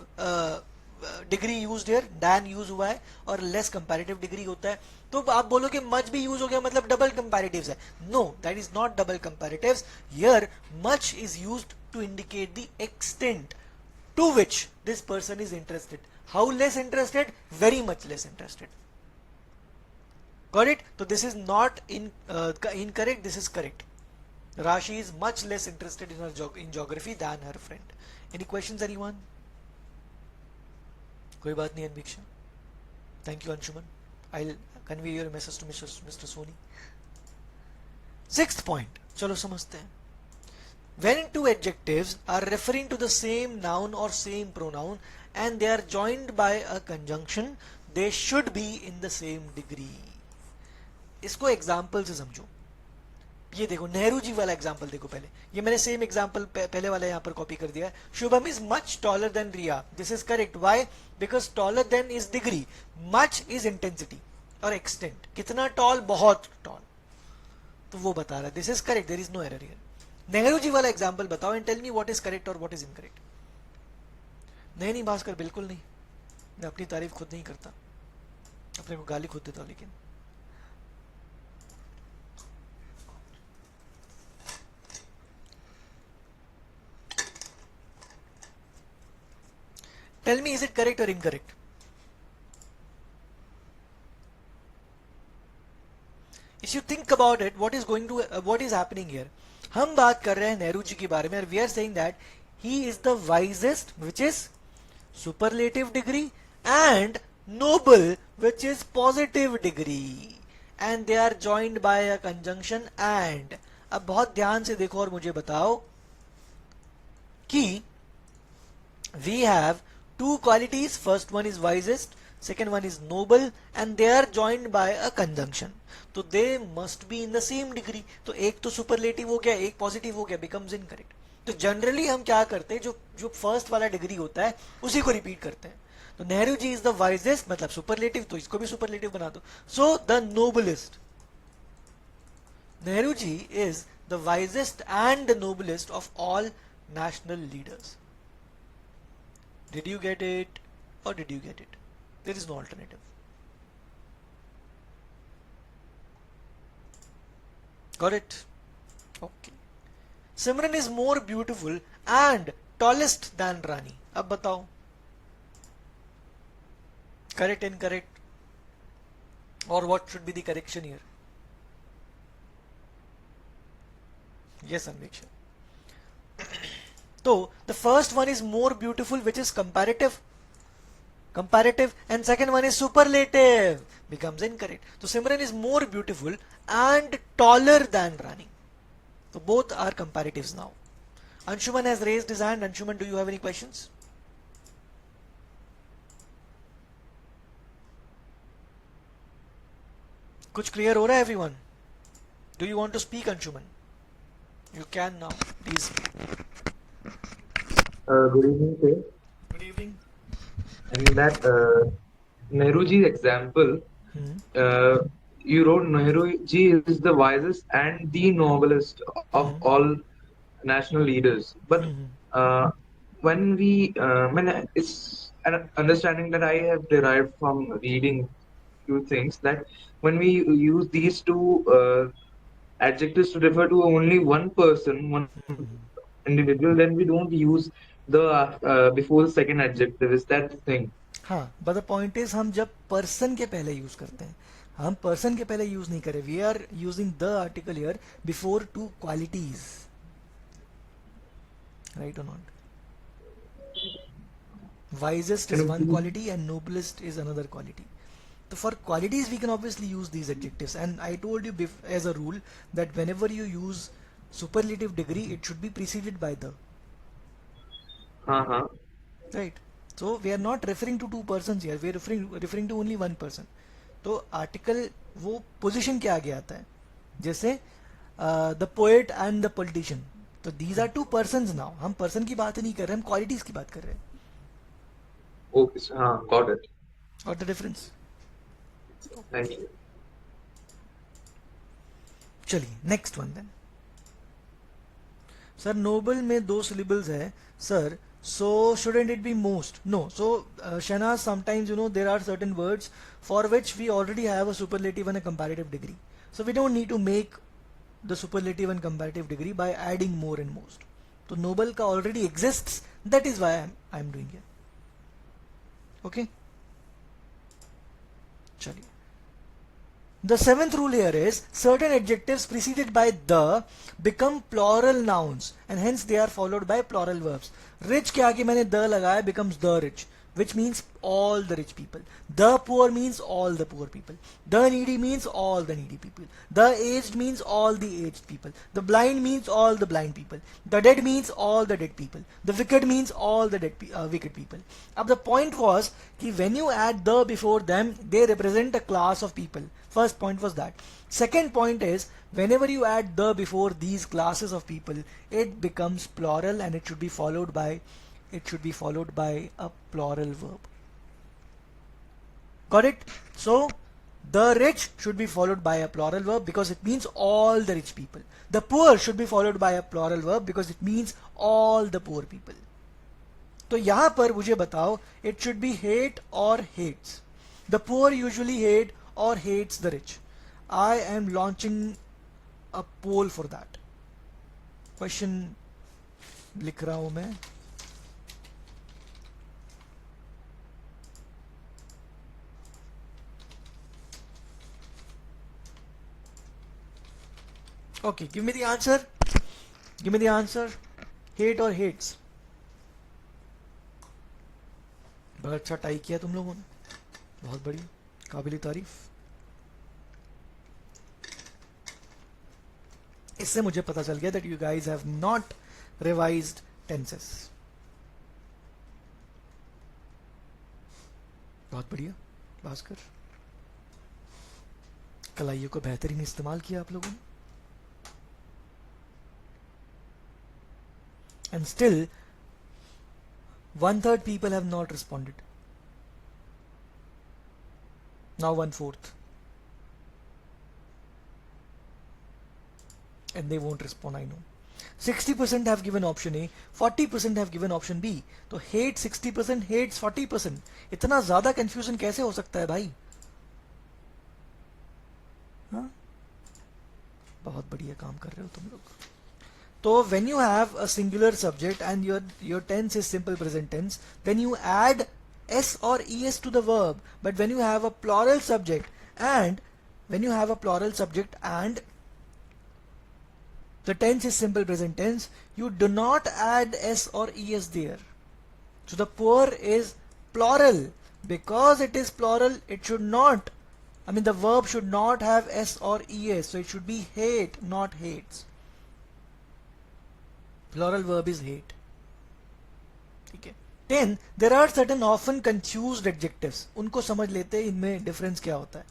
degree used here. Dan use हुआ है और लेस कंपैरेटिव डिग्री होता है. तो आप बोलोगे मच भी यूज हो गया मतलब डबल कंपैरेटिव्स है. No, that is not double comparatives. Here much is used to indicate the extent to which this person is interested. How less interested? Very much less interested. Got it? So this is not incorrect. This is correct. Rashi is much less interested in in geography than her friend. Any questions, anyone? कोई बात नहीं अनवीक्षा. Thank you, Anshuman. I'll convey your message to Mr. Soni. Sixth point. चलो समझते हैं. When two adjectives are referring to the same noun or same pronoun and they are joined by a conjunction, they should be in the same degree. इसको example से समझो. ये देखो नेहरू जी वाला example देखो. पहले ये मैंने सेम एग्जाम्पल पहले वाला यहां पर कॉपी कर दिया है. Shubham is much taller than Riya. This is correct. Why? Because taller than is degree, much is intensity और एक्सटेंट. कितना टॉल? बहुत टॉल. तो वो बता रहा है. This is correct. There is no error here. Nehru ji वाला एग्जाम्पल बताओ and tell me what is correct और व्हाट इज इनकरेक्ट. नहीं भास्कर बिल्कुल नहीं. मैं अपनी तारीफ खुद नहीं करता, अपने को गाली खुद देता हूं. लेकिन tell me, is it correct or incorrect? If you think about it, what is happening here? हम बात कर रहे हैं नेहरू जी के बारे में. We are saying that he is the wisest, which is superlative degree, and noble, which is positive degree, and they are joined by a conjunction and. अब बहुत ध्यान से देखो और मुझे बताओ कि we have two qualities. First one is wisest, second one is noble, and they are joined by a conjunction. तो they must be in the same degree. तो एक तो superlative हो गया, एक positive हो गया, becomes incorrect. तो जनरली हम क्या करते हैं, जो फर्स्ट वाला डिग्री होता है उसी को रिपीट करते हैं. तो Nehru ji is the wisest मतलब सुपरलेटिव, तो इसको भी सुपरलेटिव बना दो. So the noblest. Nehru ji is the wisest and the noblest of all national leaders. Did you get it or did you get it? There is no alternative. Got it? Okay. Simran is more beautiful and tallest than Rani. अब बताओ. Correct, incorrect? Or what should be the correction here? Yes, Anveksha. So the first one is more beautiful, which is comparative, and second one is superlative, becomes incorrect. So Simran is more beautiful and taller than Rani. So both are comparatives now. Anshuman has raised his hand. Anshuman, do you have any questions? कुछ clear हो रहा है everyone? Do you want to speak, Anshuman? You can now, please. Good evening, sir. Good evening. In that Nehru ji example, you wrote Nehru ji is the wisest and the noblest of all national leaders. But when it's an understanding that I have derived from reading few things, that when we use these two adjectives to refer to only one person, one individual, then we don't use the before the second adjective. Is that the thing? हाँ, but the point is हम जब person के पहले use करते हैं, हम person के पहले यूज नहीं करें. We are using the article here before two qualities. Right or not? Wisest is one quality and noblest is another quality. So for qualities we can obviously use these adjectives, and I told you as a rule that whenever you use superlative degree it should be preceded by the, हाँ. right? So we are not referring to two persons here, we are referring to only one person. तो article वो position के आगे आता है, जैसे the poet and the politician, तो these are two persons now, हम पर्सन की बात नहीं कर रहे, हम क्वालिटीज की बात कर रहे हैं. Okay, हाँ, got it. और द डिफरेंस. Thank you. चलिए next one then. Sir noble में दो syllables है sir, so shouldn't it be most? No. So Shahnaz, sometimes there are certain words for which we already have a superlative and a comparative degree, so we don't need to make the superlative and comparative degree by adding more and most. So noble का already exists, that is why I'm doing here. Okay, चलिए. The seventh rule here is certain adjectives preceded by the become plural nouns and hence they are followed by plural verbs. Rich के आगे मैंने the लगाया, becomes the rich, which means all the rich people. The poor means all the poor people. The needy means all the needy people. The aged means all the aged people. The blind means all the blind people. The dead means all the dead people. The wicked means all the wicked people. अब the point was कि when you add the before them, they represent a class of people. First point was that. Second point is whenever you add the before these classes of people, it becomes plural and it should be followed by a plural verb. Got it? So the rich should be followed by a plural verb because it means all the rich people. The poor should be followed by a plural verb because it means all the poor people. तो यहाँ पर मुझे बताओ, it should be hate or hates. The poor usually hate or hates the rich. I am launching a poll for that. Question लिख रहा हूं मैं. Okay, give me the answer. Give me the answer. Hate or hates? बहुत अच्छा tie किया तुम लोगों ने, बहुत बढ़िया, काबिल तारीफ. इससे मुझे पता चल गया that you guys have not revised tenses. बहुत बढ़िया भास्कर, कलाइयों को बेहतरीन इस्तेमाल किया आप लोगों ने. And still 1/3 people have not responded. Now 1/4, and they won't respond. I know 60% have given option A, 40% have given option B. तो hate 60%, hates 40%. इतना ज्यादा confusion कैसे हो सकता है भाई? हाँ, बहुत बढ़िया काम कर रहे हो तुम लोग. So when you have a singular subject and your tense is simple present tense, then you add s or es to the verb. But when you have a plural subject and the tense is simple present tense, you do not add s or es there. So the poor is plural. Because it is plural, it should not, the verb should not have s or es. So it should be hate, not hates. Plural verb is hate. ठीक है. Then there are certain often confused adjectives. उनको समझ लेते हैं इनमें difference क्या होता है.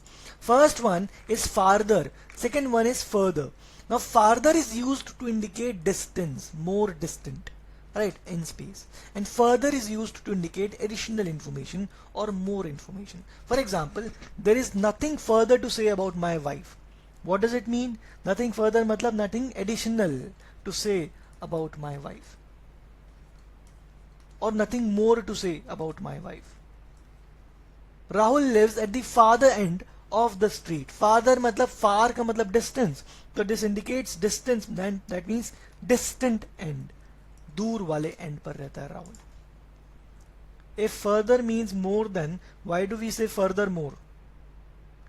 First one is farther. Second one is further. Now farther is used to indicate distance, more distant, right, in space. And further is used to indicate additional information or more information. For example, there is nothing further to say about my wife. What does it mean? Nothing further मतलब nothing additional to say about my wife, or nothing more to say about my wife. Rahul lives at the farther end of the street. Farther मतलब far का मतलब distance, so this indicates distance, then that means distant end, दूर वाले end पर रहता है Rahul. If further means more than, why do we say furthermore?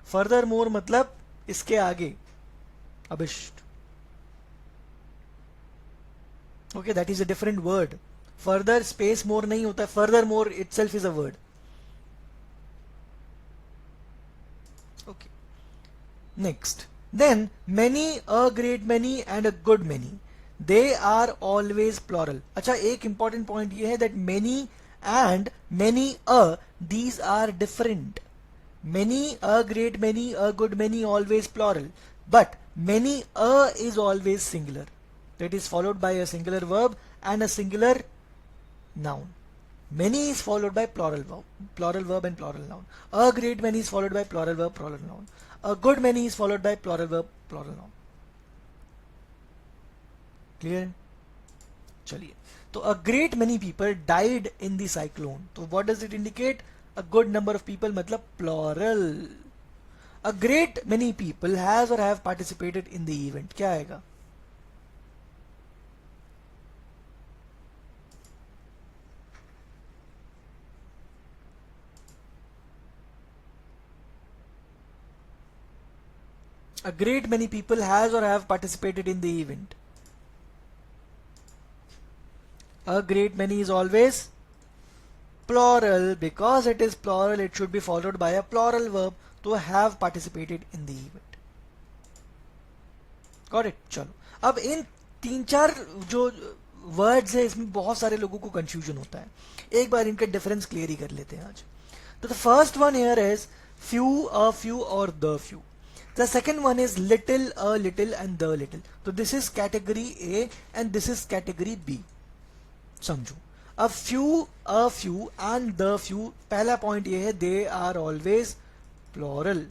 Furthermore मतलब इसके आगे, अभिष्ट. Okay, that is a different word. Further space more नहीं होता. Furthermore itself is a word. Okay. Next, then many, a great many and a good many, they are always plural. अच्छा, एक important point ये है that many and many a, these are different. Many, a great many, a good many, always plural, but many a is always singular. That is followed by a singular verb and a singular noun. Many is followed by plural verb and plural noun. A great many is followed by plural verb, plural noun. A good many is followed by plural verb, plural noun. Clear? चलिए, तो a great many people died in the cyclone. तो what does it indicate? A good number of people मतलब plural. A great many people has or have participated in the event. क्या आएगा? A great many people has or have participated in the event. A great many is always plural. Because it is plural, it should be followed by a plural verb to have participated in the event. Got it? चलो, अब इन तीन चार जो words है इसमें बहुत सारे लोगों को कंफ्यूजन होता है. एक बार इनका डिफरेंस क्लियर ही कर लेते हैं आज. तो the first one here is few, a few और the few. The second one is little, a little and the little. So this is category A and this is category B. समझो, अब a few and the few, पहला point ये है they are always plural.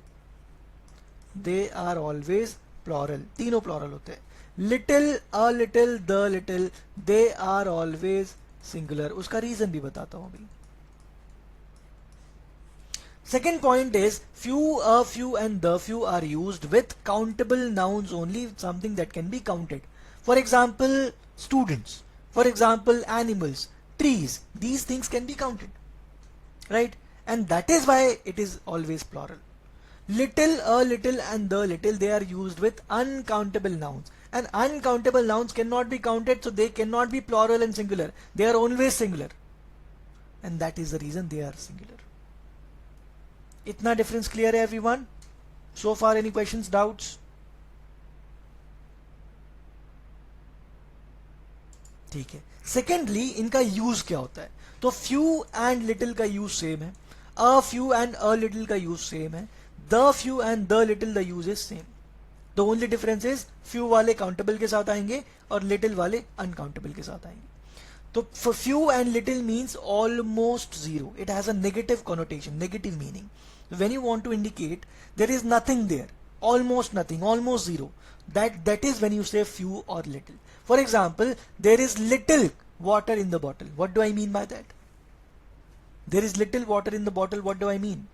They are always plural. तीनों plural होते हैं. Little, a little, the little, they are always singular. उसका reason भी बताता हूँ अभी. Second point is few, a few and the few are used with countable nouns only, something that can be counted. For example, students. For example, animals, trees. These things can be counted, right? And that is why it is always plural. Little, a little and the little, they are used with uncountable nouns. And uncountable nouns cannot be counted, so they cannot be plural and singular. They are always singular. And that is the reason they are singular. इतना difference clear है everyone? सो फार any questions, doubts? ठीक है. Secondly, इनका use क्या होता है? तो few and little का यूज सेम है. A few and a little का यूज सेम है. The few and the little the use is same. The only difference is few वाले काउंटेबल के साथ आएंगे और लिटिल वाले अनकाउंटेबल के साथ आएंगे. तो for few and little means almost zero. It has a negative connotation, negative meaning. When you want to indicate there is nothing there, almost nothing, almost zero, that is when you say few or little. For example, there is little water in the bottle. What do I mean by that? There is little water in the bottle. What do I mean?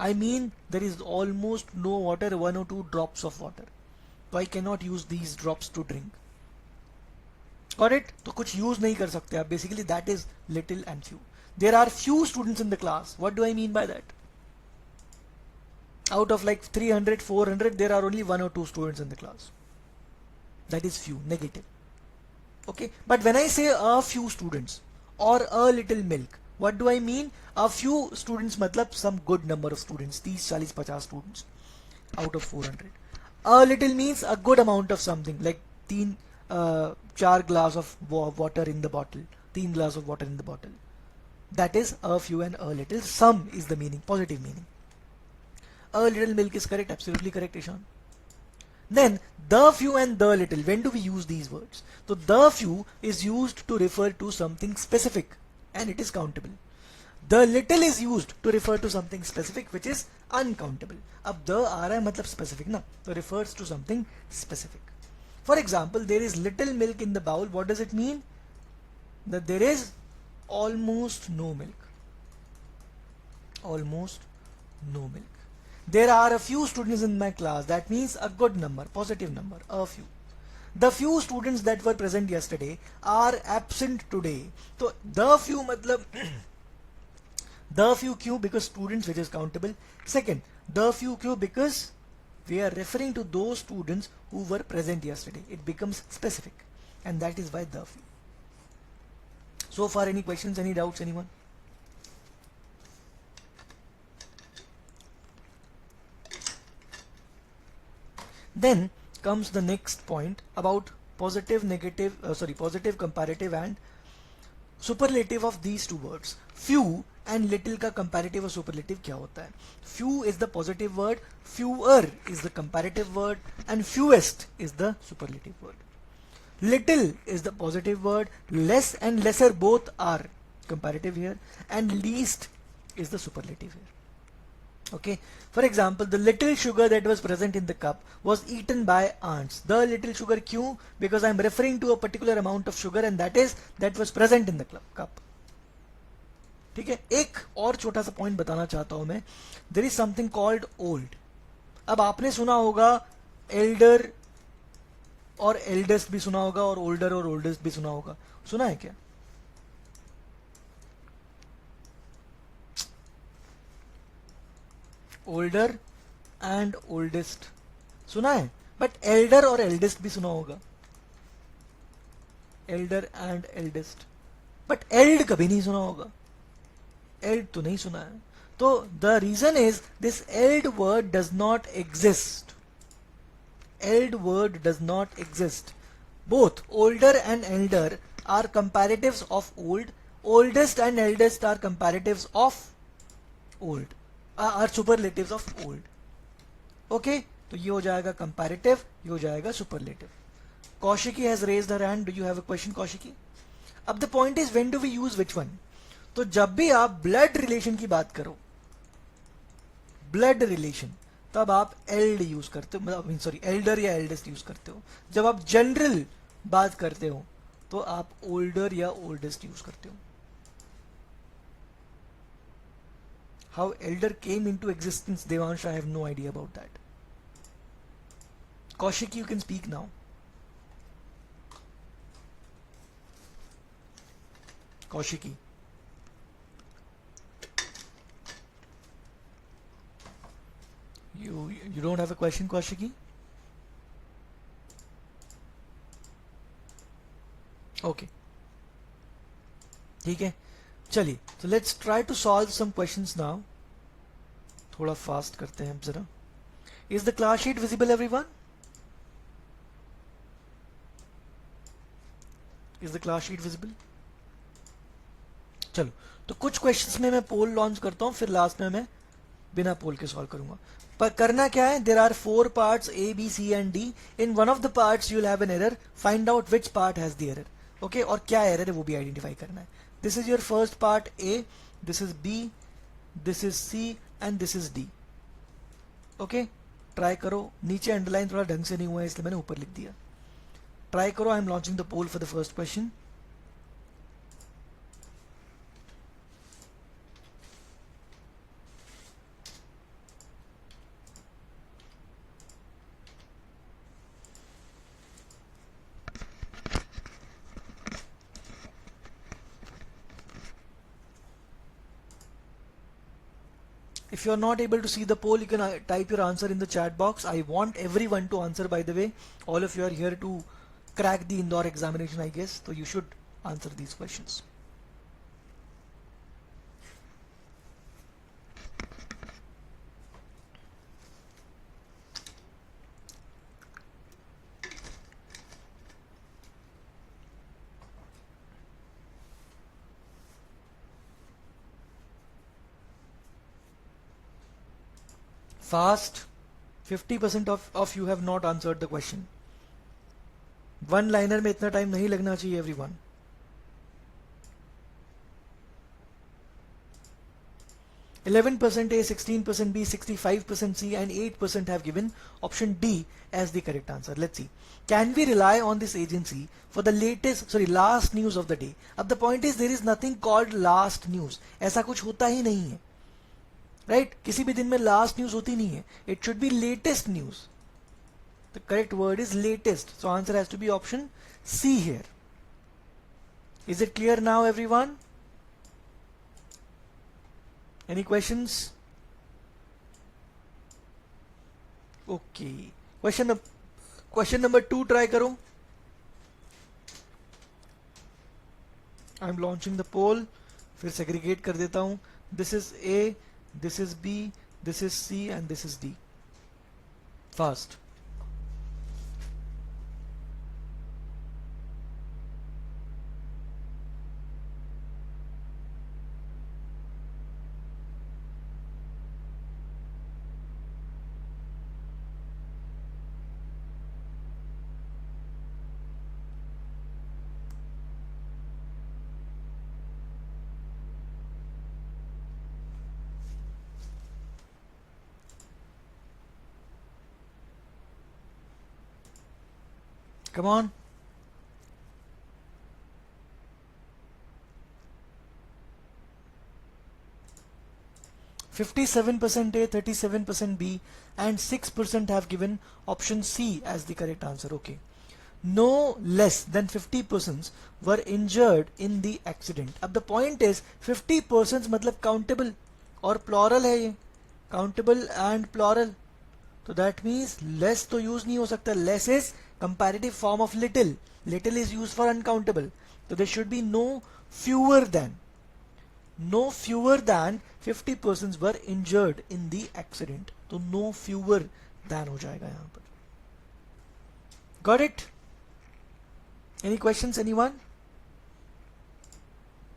I mean there is almost no water, 1 or 2 drops of water. So I cannot use these drops to drink. Got it? तो कुछ use नहीं कर सकते आप. Basically that is little and few. There are few students in the class. What do I mean by that? Out of like 300, 400, there are only 1 or 2 students in the class. That is few, negative. Okay, but when I say a few students or a little milk, what do I mean? A few students मतलब some good number of students, 30, 40, 50 students out of 400. A little means a good amount of something, like 4 glass of water in the bottle, 3 glass of water in the bottle. That is a few and a little. Some is the meaning, positive meaning. A little milk is correct, absolutely correct, Ishan. Then the few and the little, when do we use these words? So the few is used to refer to something specific and it is countable. The little is used to refer to something specific which is uncountable. अब the आ रहा है मतलब specific ना, so refers to something specific. For example, there is little milk in the bowl. What does it mean? That there is almost no milk. Almost no milk. There are a few students in my class. That means a good number, positive number, a few. The few students that were present yesterday are absent today. So the few matlab the few क्यों? Because students which is countable. Second, the few क्यों? Because we are referring to those students who were present yesterday. It becomes specific, and that is why the few. So far, any questions, any doubts, anyone? Then comes the next point about positive, negative, positive, comparative and superlative of these two words. Few and little का comparative और superlative क्या होता है? Few is the positive word, fewer is the comparative word, and fewest is the superlative word. Little is the positive word, less and lesser both are comparative here, and least is the superlative here. Okay, for example, the little sugar that was present in the cup was eaten by ants. The little sugar, क्यों? Because I am referring to a particular amount of sugar and that was present in the cup. ठीक है, एक और छोटा सा point बताना चाहता हूं मैं. There is something called old. अब आपने सुना होगा एल्डर और एल्डेस्ट भी सुना होगा और ओल्डर और ओल्डेस्ट भी सुना होगा. सुना है क्या? ओल्डर एंड ओल्डेस्ट सुना है, बट एल्डर और एल्डेस्ट भी सुना होगा. Elder and eldest, but eld कभी नहीं सुना होगा. एल्ड तो नहीं सुना है. तो the reason is this eld word does not exist. Eld word does not exist. Both older and elder are comparatives of old. Oldest and eldest are comparatives of old, are superlatives of old. Okay, तो ये हो जाएगा comparative, ये हो जाएगा superlative. Kaushiki has raised her hand. Do you have a question Kaushiki? अब the point is when do we use which one. तो जब भी आप ब्लड रिलेशन की बात करो, ब्लड रिलेशन, तब आप एल्ड यूज करते हो, सॉरी एल्डर या एल्डेस्ट यूज करते हो. जब आप जनरल बात करते हो तो आप ओल्डर या ओल्डेस्ट यूज करते हो. How elder came into existence, Devansh, I have no idea about that. Kaushiki, you can speak now. Kaushiki. You don't have a question, Kaushiki? Okay. ठीक है, चलिए. So let's try to solve some questions now. थोड़ा fast करते हैं जरा. Is the class sheet visible, everyone? Is the class sheet visible? चलो, तो कुछ क्वेश्चंस में मैं पोल लॉन्च करता हूं, फिर लास्ट में मैं बिना पोल के सॉल्व करूंगा. पर करना क्या है, there are 4 parts A, B, C and D. In one of the parts you will have an error. Find out which part has the error. Okay, और क्या एरर है वो भी आइडेंटिफाई करना है. This is your first part A, this is B, this is C and this is D. Okay, try करो. नीचे underline थोड़ा ढंग से नहीं हुआ है इसलिए मैंने ऊपर लिख दिया. ट्राई करो. I am launching the poll for the first question. If you are not able to see the poll, you can type your answer in the chat box. I want everyone to answer, by the way. All of you are here to crack the Indore examination, I guess. So you should answer these questions. Fast. 50% of you have not answered the question. One liner में इतना time नहीं लगना चाहिए everyone. (11% A, 16% B, 65% C and 8% have given option D as the correct answer. Let's see. Can we rely on this agency for the last news of the day? अब the point is there is nothing called last news. ऐसा कुछ होता ही नहीं है. Right, किसी भी दिन में लास्ट न्यूज होती नहीं है. It should be latest news. The correct word is latest. So answer has to be option C here. Is it clear now everyone? Any questions? Okay, question number 2 try करो. I am launching the poll. फिर segregate कर देता हूं. This is A, this is B, this is C and this is D. Fast. Come on. %57% A, 37% B, and 6% have given option C as the correct answer. Okay. No less than 50% were injured in the accident. अब the point is 50% मतलब countable और plural है ये, countable and plural. तो that means less तो use नहीं हो सकता. Less is comparative form of little. Little is used for uncountable. So there should be no fewer than. No fewer than 50% were injured in the accident. तो no fewer than हो जाएगा यहाँ पर. Got it? Any questions, anyone?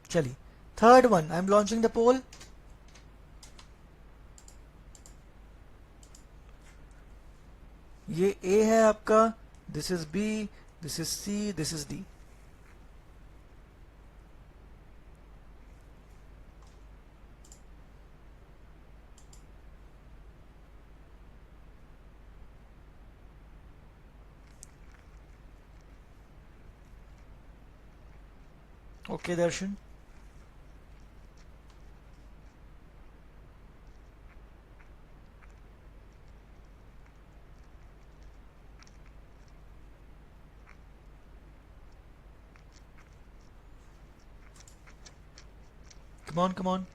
चलिए, third one. I'm launching the poll. ये A है आपका, this is B, this is C, this is D. Okay, Darshan. Come on, come on.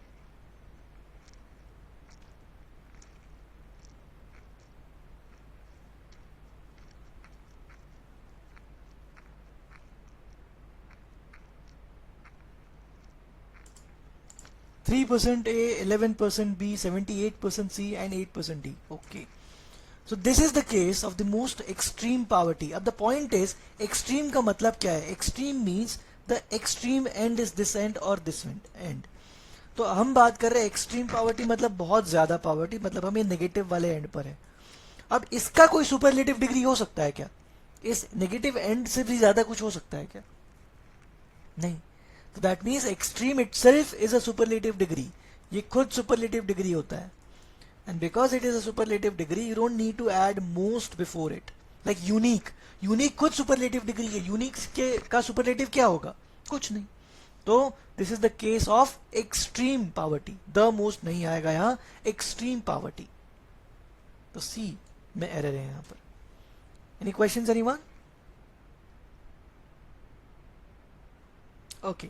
%3 A, 11% B, 78% C, and 8% D. Okay. So this is the case of the most extreme poverty. अब the point is extreme का मतलब क्या है? Extreme means the extreme end is this end or this end. तो हम बात कर रहे हैं एक्सट्रीम पॉवर्टी मतलब बहुत ज्यादा पॉवर्टी, मतलब हम ये नेगेटिव वाले एंड पर है. अब इसका कोई सुपरलेटिव डिग्री हो सकता है क्या? इस नेगेटिव एंड से भी ज्यादा कुछ हो सकता है क्या? नहीं. तो that means extreme itself is a superlative degree. ये खुद सुपरलेटिव डिग्री होता है. And because it is a superlative degree you don't need to add most before it. Like unique, unique खुद सुपरलेटिव डिग्री है. यूनिक के का superlative क्या होगा? कुछ नहीं. तो this is the case of extreme poverty. The most नहीं आएगा यहां, एक्सट्रीम पॉवर्टी. तो सी में एरर है यहां पर. Any questions anyone? Okay,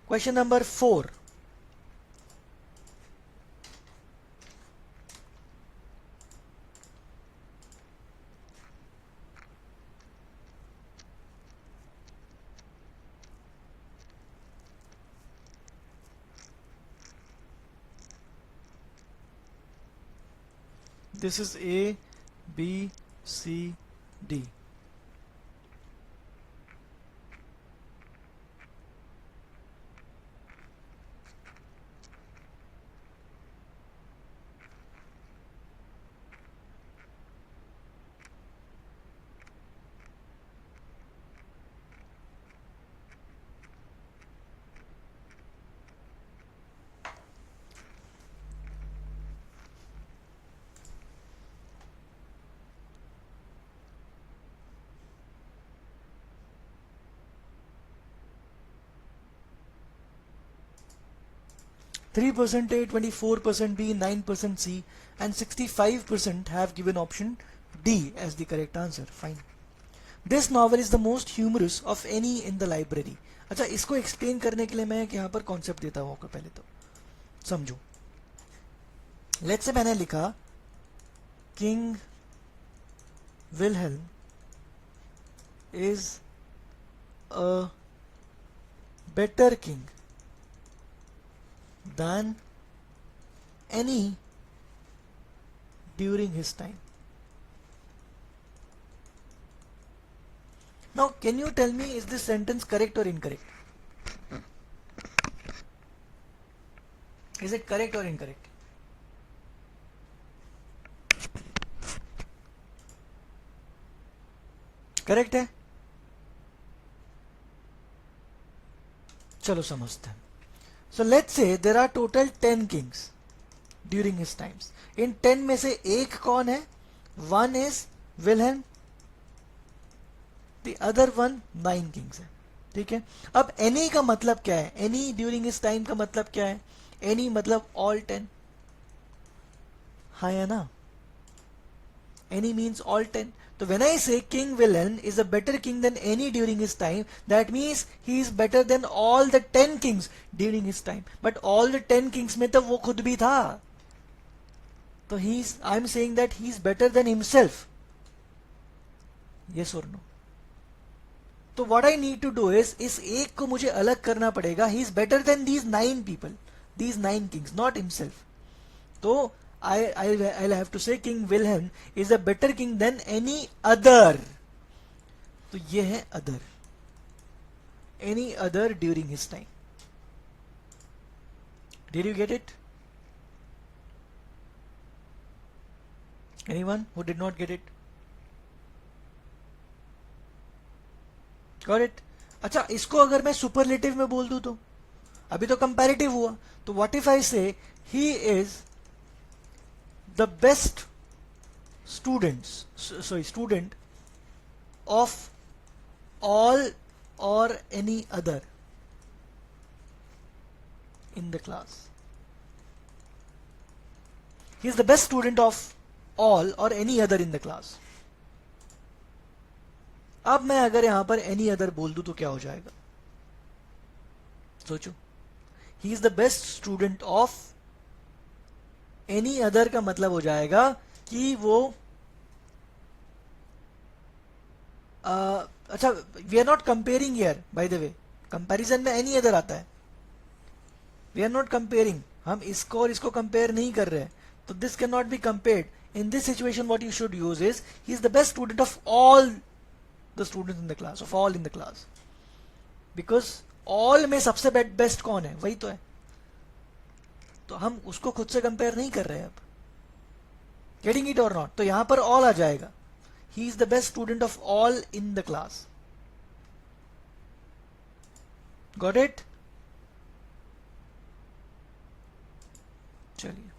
question number 4. This is A, B, C, D. %3 A, 24% B, 9% C, and 65% have given option D as the correct answer. Fine. This novel is the most humorous of any in the library. अच्छा, इसको explain करने के लिए मैं यहाँ पर concept देता हूँ आपको. पहले तो समझो. लेट्स से मैंने लिखा king Wilhelm is a better king than any during his time. Now, can you tell me, is this sentence correct or incorrect? Is it correct or incorrect? Correct है. चलो समझते हैं. So let's say there are total 10 kings during his times. इन 10 में से एक कौन है? One is Wilhelm, the other one 9 Kings है, ठीक है। अब एनी का मतलब क्या है, एनी ड्यूरिंग इस टाइम का मतलब क्या है, एनी मतलब ऑल 10, हाँ या ना, any means all 10. So when I say King Wilhelm is a better king than any during his time, that means he is better than all the 10 kings during his time. But all the 10 kings में तो वो खुद भी था, तो I'm saying that he is better than himself. Yes or no? तो what I need to do is इस एक को मुझे अलग करना पड़ेगा. He is better than these 9 people, these 9 kings, not himself. तो I'll have to say King Wilhelm is a better king than any other. तो ये है other, any other during his time. Did you get it? Anyone who did not get it? Got it? अच्छा, इसको अगर मैं superlative में बोल दूं तो अभी तो कंपैरेटिव हुआ, तो व्हाट इफ आई से he is the best student of all or any other in the class. He is the best student of all or any other in the class. अब मैं अगर यहां पर any other बोल दूं तो क्या हो जाएगा, सोचो. He is the best student of any other का मतलब हो जाएगा कि वो अच्छा, we are not comparing here, by the way. Comparison में एनी अदर आता है, वी आर नॉट कंपेयरिंग, हम इसको और इसको कंपेयर नहीं कर रहे हैं, तो this can not be compared. In this situation what you should use is he is the best student of all the students in the class, of all in the class, because all में सबसे best कौन है, वही तो है. तो हम उसको खुद से कंपेयर नहीं कर रहे हैं अब. गेटिंग इट और नॉट? तो यहां पर ऑल आ जाएगा. He is the best student of all in the class. Got it? चलिए,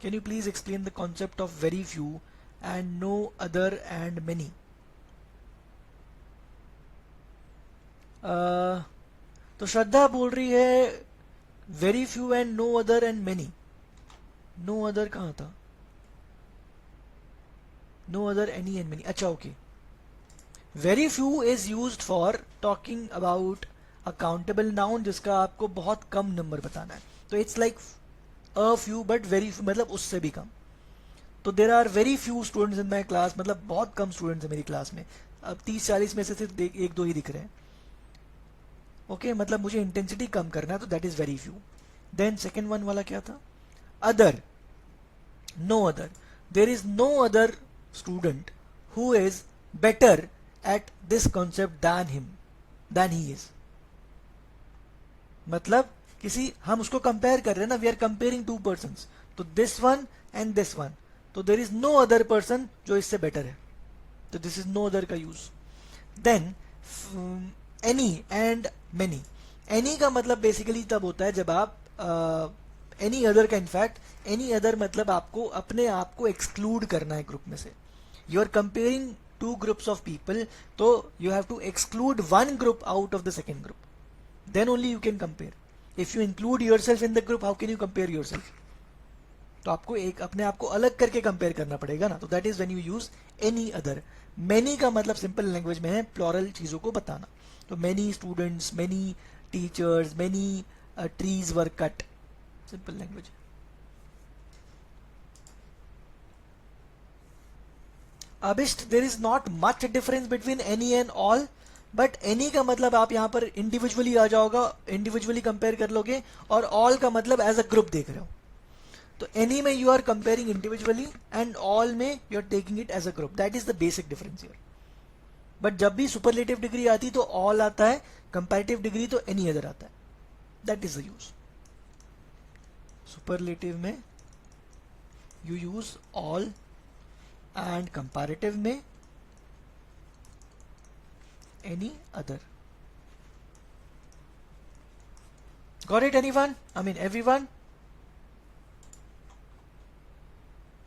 can you please explain the concept of very few and no other and many? तो श्रद्धा बोल रही है very few and no other and many. No other कहां था? No other, any and many. अच्छा, okay. Very few is used for talking about a countable noun जिसका आपको बहुत कम नंबर बताना है. तो it's like a few but very few मतलब उससे भी कम. तो there are very few students in my class, मतलब बहुत कम स्टूडेंट्स हैं मेरी क्लास में. अब 30-40 में से सिर्फ 1-2 ही दिख रहे हैं. ओके, मतलब मुझे इंटेंसिटी कम करना है, तो that is very few. Then second one वाला क्या था? Other. No other. There is no other student who is better at this concept than he is. मतलब किसी, हम उसको कंपेयर कर रहे हैं ना, वी आर कंपेयरिंग 2 पर्सन्स, तो this one and this one, तो there is no other person जो इससे बेटर है, तो दिस इज नो अदर का use. Then any and many. Any का मतलब बेसिकली तब होता है जब आप एनी अदर का, इनफैक्ट एनी अदर मतलब आपको अपने आप को एक्सक्लूड करना है ग्रुप में से. You are comparing 2 groups of people, तो you have to exclude 1 group out of the second group, then only you can compare. If you include yourself in the group, how can you compare yourself? तो आपको एक अपने आप को अलग करके compare करना पड़ेगा ना. तो that is when you use any other. Many का मतलब सिंपल लैंग्वेज में है प्लूरल चीजों को बताना. तो many students, many teachers, many trees were cut, simple language. अबिस्ट, there is not much difference between any and all, but any का मतलब आप यहां पर इंडिविजुअली आ जाओगा, इंडिविजुअली कंपेयर कर लोगे, और ऑल का मतलब एज अ ग्रुप देख रहे हो. तो एनी में you are comparing individually and all में you are taking it as a group. That is the basic difference here. But जब भी सुपरलेटिव डिग्री आती तो ऑल आता है, कंपैरेटिव डिग्री तो एनी अदर आता है. That is the use. Superlative में you use all and comparative में any other. Got it anyone? I mean everyone?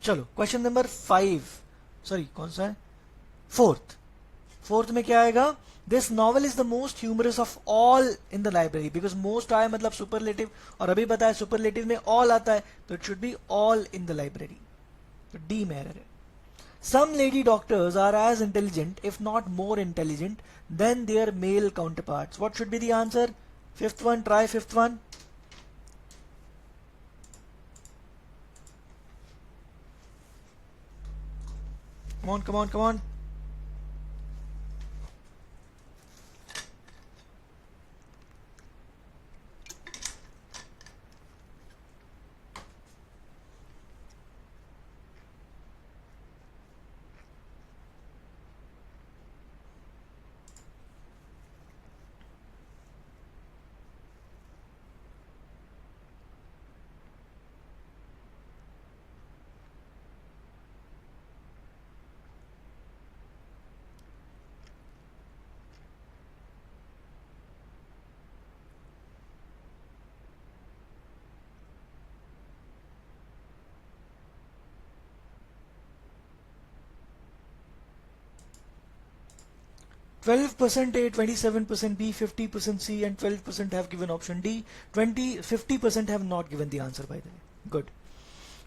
चलो, क्वेश्चन नंबर 5, सॉरी कौन सा है, फोर्थ में क्या आएगा? This novel is the most humorous of all in the library, because most आया मतलब सुपरलेटिव, और अभी बताया सुपरलेटिव में ऑल आता है, तो it should be all in the library, तो डी में एरर है. Some lady doctors are as intelligent, if not more intelligent, than their male counterparts. What should be the answer? Fifth one, try fifth one. Come on, come on, come on. 12% A, 27% B, 50% C, and 12% have given option D. 50% have not given the answer, by the way. Good.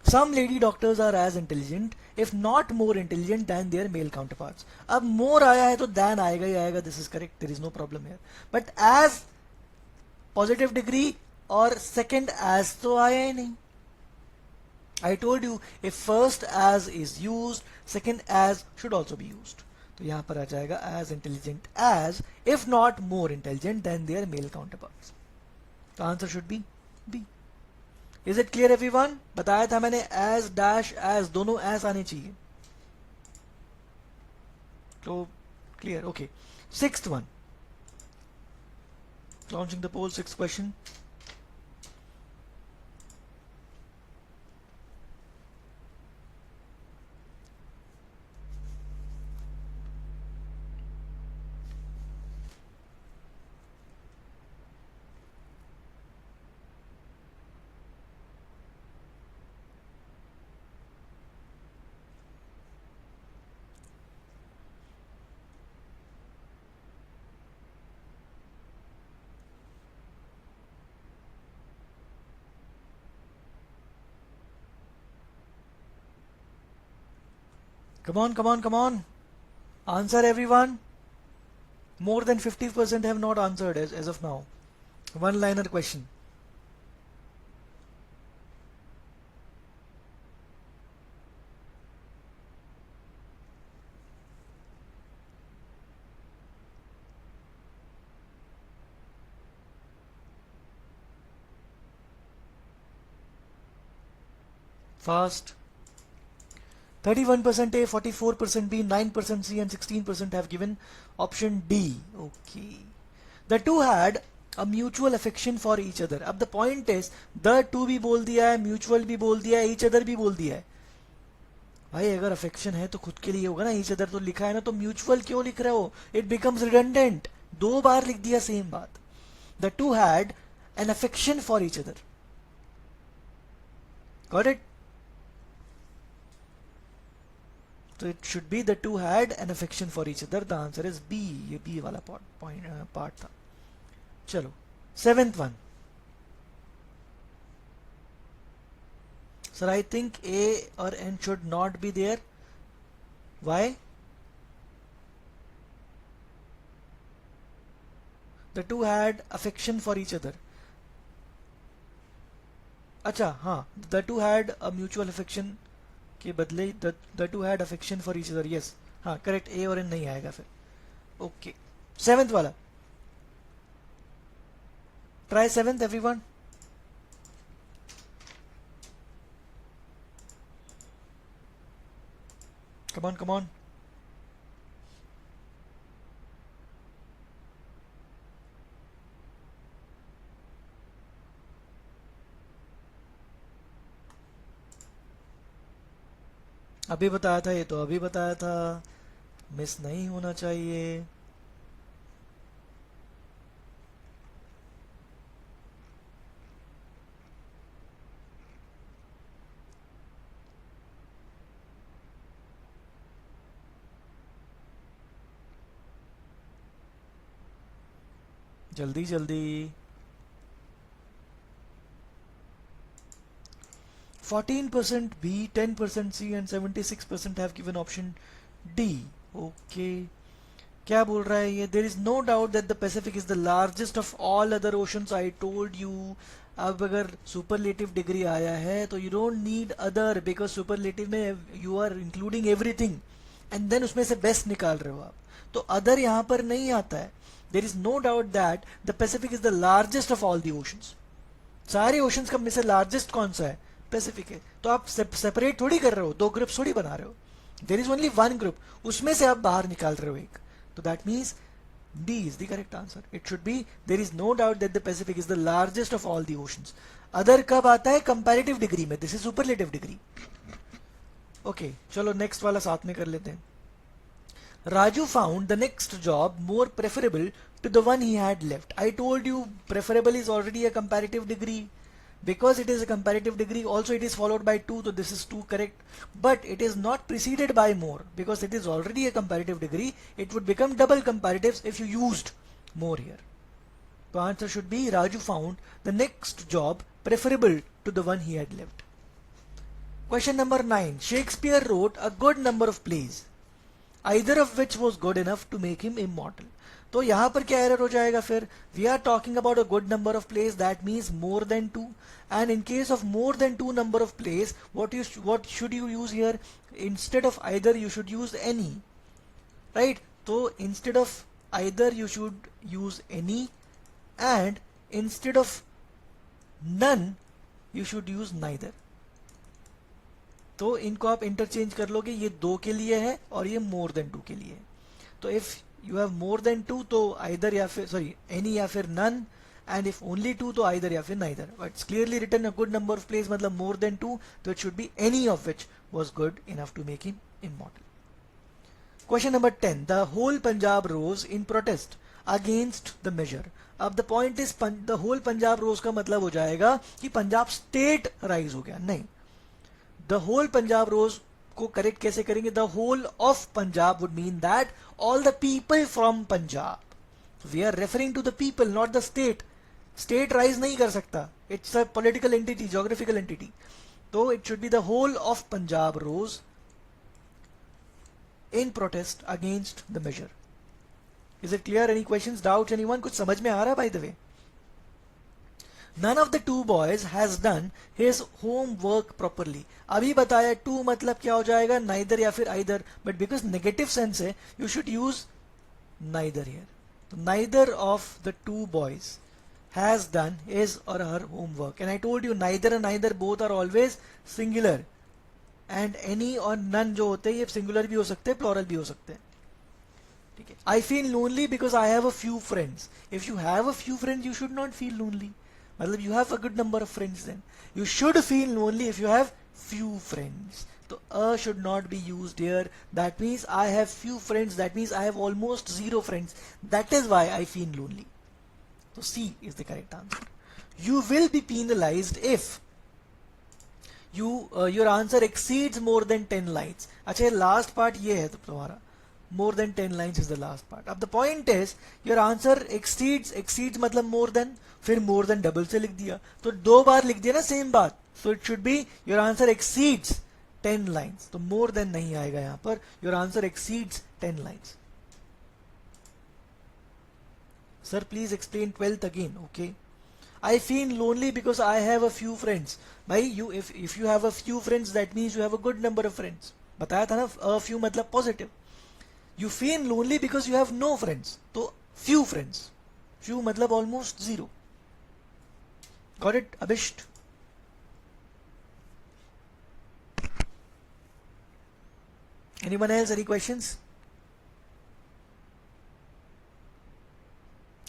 Some lady doctors are as intelligent, if not more intelligent than their male counterparts. अब more आया है तो than आएगा ही आएगा. This is correct. There is no problem here. But as positive degree और second as तो आया ही नहीं. I told you if first as is used, second as should also be used. तो यहां पर आ जाएगा as intelligent as, if not more intelligent than their male counterparts. तो answer should be B. Is it clear everyone? बताया था मैंने as dash as दोनों as आने चाहिए. तो clear, okay. Sixth one. Launching the poll, sixth question. Come on, come on, come on. Answer everyone. More than 50% have not answered as of now. One liner question. Fast. 31% A, 44% B, 9% C, and 16% have given option D. Okay. The two had a mutual affection for each other. अब the point is, the two भी बोल दिया है, mutual भी बोल दिया है, each other भी बोल दिया है. भाई अगर affection है तो खुद के लिए होगा ना, each other तो लिखा है ना, तो mutual क्यों लिख रहे हो? It becomes redundant. दो बार लिख दिया same बात. The two had an affection for each other. Got it? So it should be the two had an affection for each other. The answer is B. ये B वाला part था. चलो, seventh one. Sir, I think A or N should not be there. Why? The two had affection for each other. अच्छा हाँ, the two had a mutual affection के बदले the two had affection for each other. Yes, हाँ correct. A और N नहीं आएगा फिर. Okay. Seventh वाला. Try seventh everyone. Come on, come on. अभी बताया था, ये तो अभी बताया था. मिस नहीं होना चाहिए. जल्दी जल्दी. 14% B, 10% C and 76% have given option D. Okay. क्या बोल रहा है ये? There is no doubt that the Pacific is the largest of all other oceans. I told you. अब अगर सुपरलेटिव डिग्री आया है तो you don't need other, because superlative में you are including everything and then उसमें से best निकाल रहे हो आप. तो अदर यहाँ पर नहीं आता है. There is no doubt that the Pacific is the largest of all the oceans. सारे ओशंस का में से लार्जेस्ट कौन सा है? पैसिफिक है. तो आप सेपरेट थोड़ी कर रहे हो, दो ग्रुप थोड़ी बना रहे हो. There is only one group, उसमें से आप बाहर निकाल रहे हो एक. So that means D is the correct answer. It should be, there is no doubt that the Pacific is the largest of all the oceans. Other कब आता है? Comparative degree में. This is superlative degree. Okay, चलो next वाला साथ में कर लेते हैं. Raju found the next job more preferable to the one he had left. I told you preferable is already a comparative degree. Because it is a comparative degree, also it is followed by 2, so this is 2 correct. But it is not preceded by more, because it is already a comparative degree. It would become double comparatives if you used more here. The answer should be Raju found the next job preferable to the one he had left. Question number 9. Shakespeare wrote a good number of plays, either of which was good enough to make him immortal. तो यहाँ पर क्या error हो जाएगा फिर? We are talking about a good number of place, that means more than 2. And in case of more than 2 number of place, what should you use here? Instead of either you should use any, right? तो instead of either you should use any, and instead of none you should use neither. तो इनको आप interchange कर लोगे. ये 2 के लिए है और ये मोर देन 2 के लिए है. तो if you have more than 2 तो either या फिर any या फिर none, and if only 2 तो either या फिर neither. But it's clearly written a good number of plays मतलब more than 2, so it should be any of which was good enough to make him immortal. Question number 10. The whole Punjab rose in protest against the measure. अब the point is the whole Punjab rose का मतलब हो जाएगा कि Punjab state rise हो गया. नहीं, the whole Punjab rose को करेक्ट कैसे करेंगे? The whole of Punjab would mean that all the people from Punjab. We are referring to the people, not the state. State rise नहीं कर सकता. It's a political entity, geographical entity. तो it should be the whole of Punjab rose in protest against the measure. Is it clear? Any questions, doubts, anyone? कुछ समझ में आ रहा है by the way? None of the two boys has done his homework properly. अभी बताया 2 मतलब क्या हो जाएगा? neither या फिर either. But because negative sense है, you should use neither here. So neither of the 2 boys has done his or her homework. And I told you neither and neither both are always singular. And any और none जो होते हैं ये singular भी हो सकते हैं, plural भी हो सकते हैं. ठीक है. I feel lonely because I have a few friends. If you have a few friends, you should not feel lonely. मतलब you have a good number of friends then. You should feel lonely if you have few friends. So a should not be used here. That means I have few friends. That means I have almost 0 friends. That is why I feel lonely. So C is the correct answer. You will be penalized if your answer exceeds more than 10 lines. अच्छा, last part ये है तुम्हारा. More than 10 lines is the last part. अब the point is your answer exceeds मतलब more than, फिर more than double से लिख दिया तो 2 बार लिख दिया ना सेम बात. So it should be your answer exceeds 10 lines. तो more than नहीं आएगा यहाँ पर. Your answer exceeds 10 lines. Sir, please explain 12th again. Okay. I feel lonely because I have a few friends. भाई if you have a few friends, that means you have a good number of friends. बताया था ना, a few मतलब positive. You feel lonely because you have no friends. तो few friends. Few मतलब almost 0. Got it, Abhisht? Anyone else? Any questions?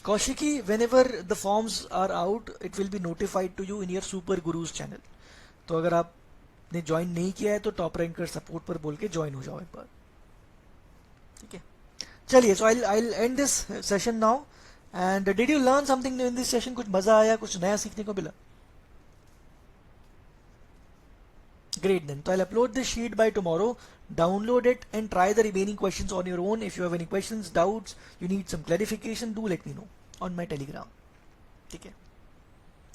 Kaushiki, whenever the forms are out, it will be notified to you in your Super Gurus channel. तो अगर आपने join नहीं किया है तो top ranker support पर बोल के ज्वाइन हो जाओ एक बार. ठीक है, चलिए. सो I'll end this session now. And did you learn something new in this session? कुछ मजा आया, कुछ नया सीखने को मिला? Great then. So I'll upload this sheet by tomorrow. Download it and try the remaining questions on your own. If you have any questions, doubts, you need some clarification, do let me know. On my Telegram, ठीक है।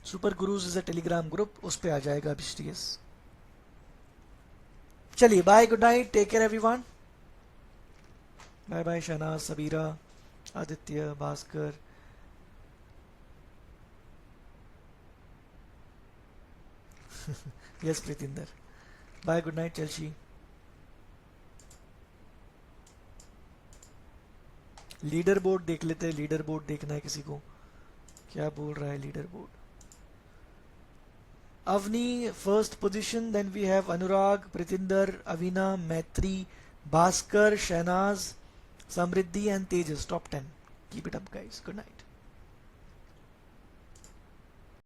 Super gurus is a Telegram group, उस पर आ जाएगा अभी serious. चलिए bye, good night, take care everyone. Bye bye Shahnaz, Sabira, Aditya, Bhaskar. Yes Preetinder, bye, good night चलशी। Leaderboard देख लेते हैं, लीडर बोर्ड देखना है किसी को, क्या बोल रहा है leader board. Avni first position, then we have Anurag, Pritinder, Avina, Maitri, Bhaskar, Shahnaz, Samriddhi and Tejas, top 10. Keep it up guys, good night.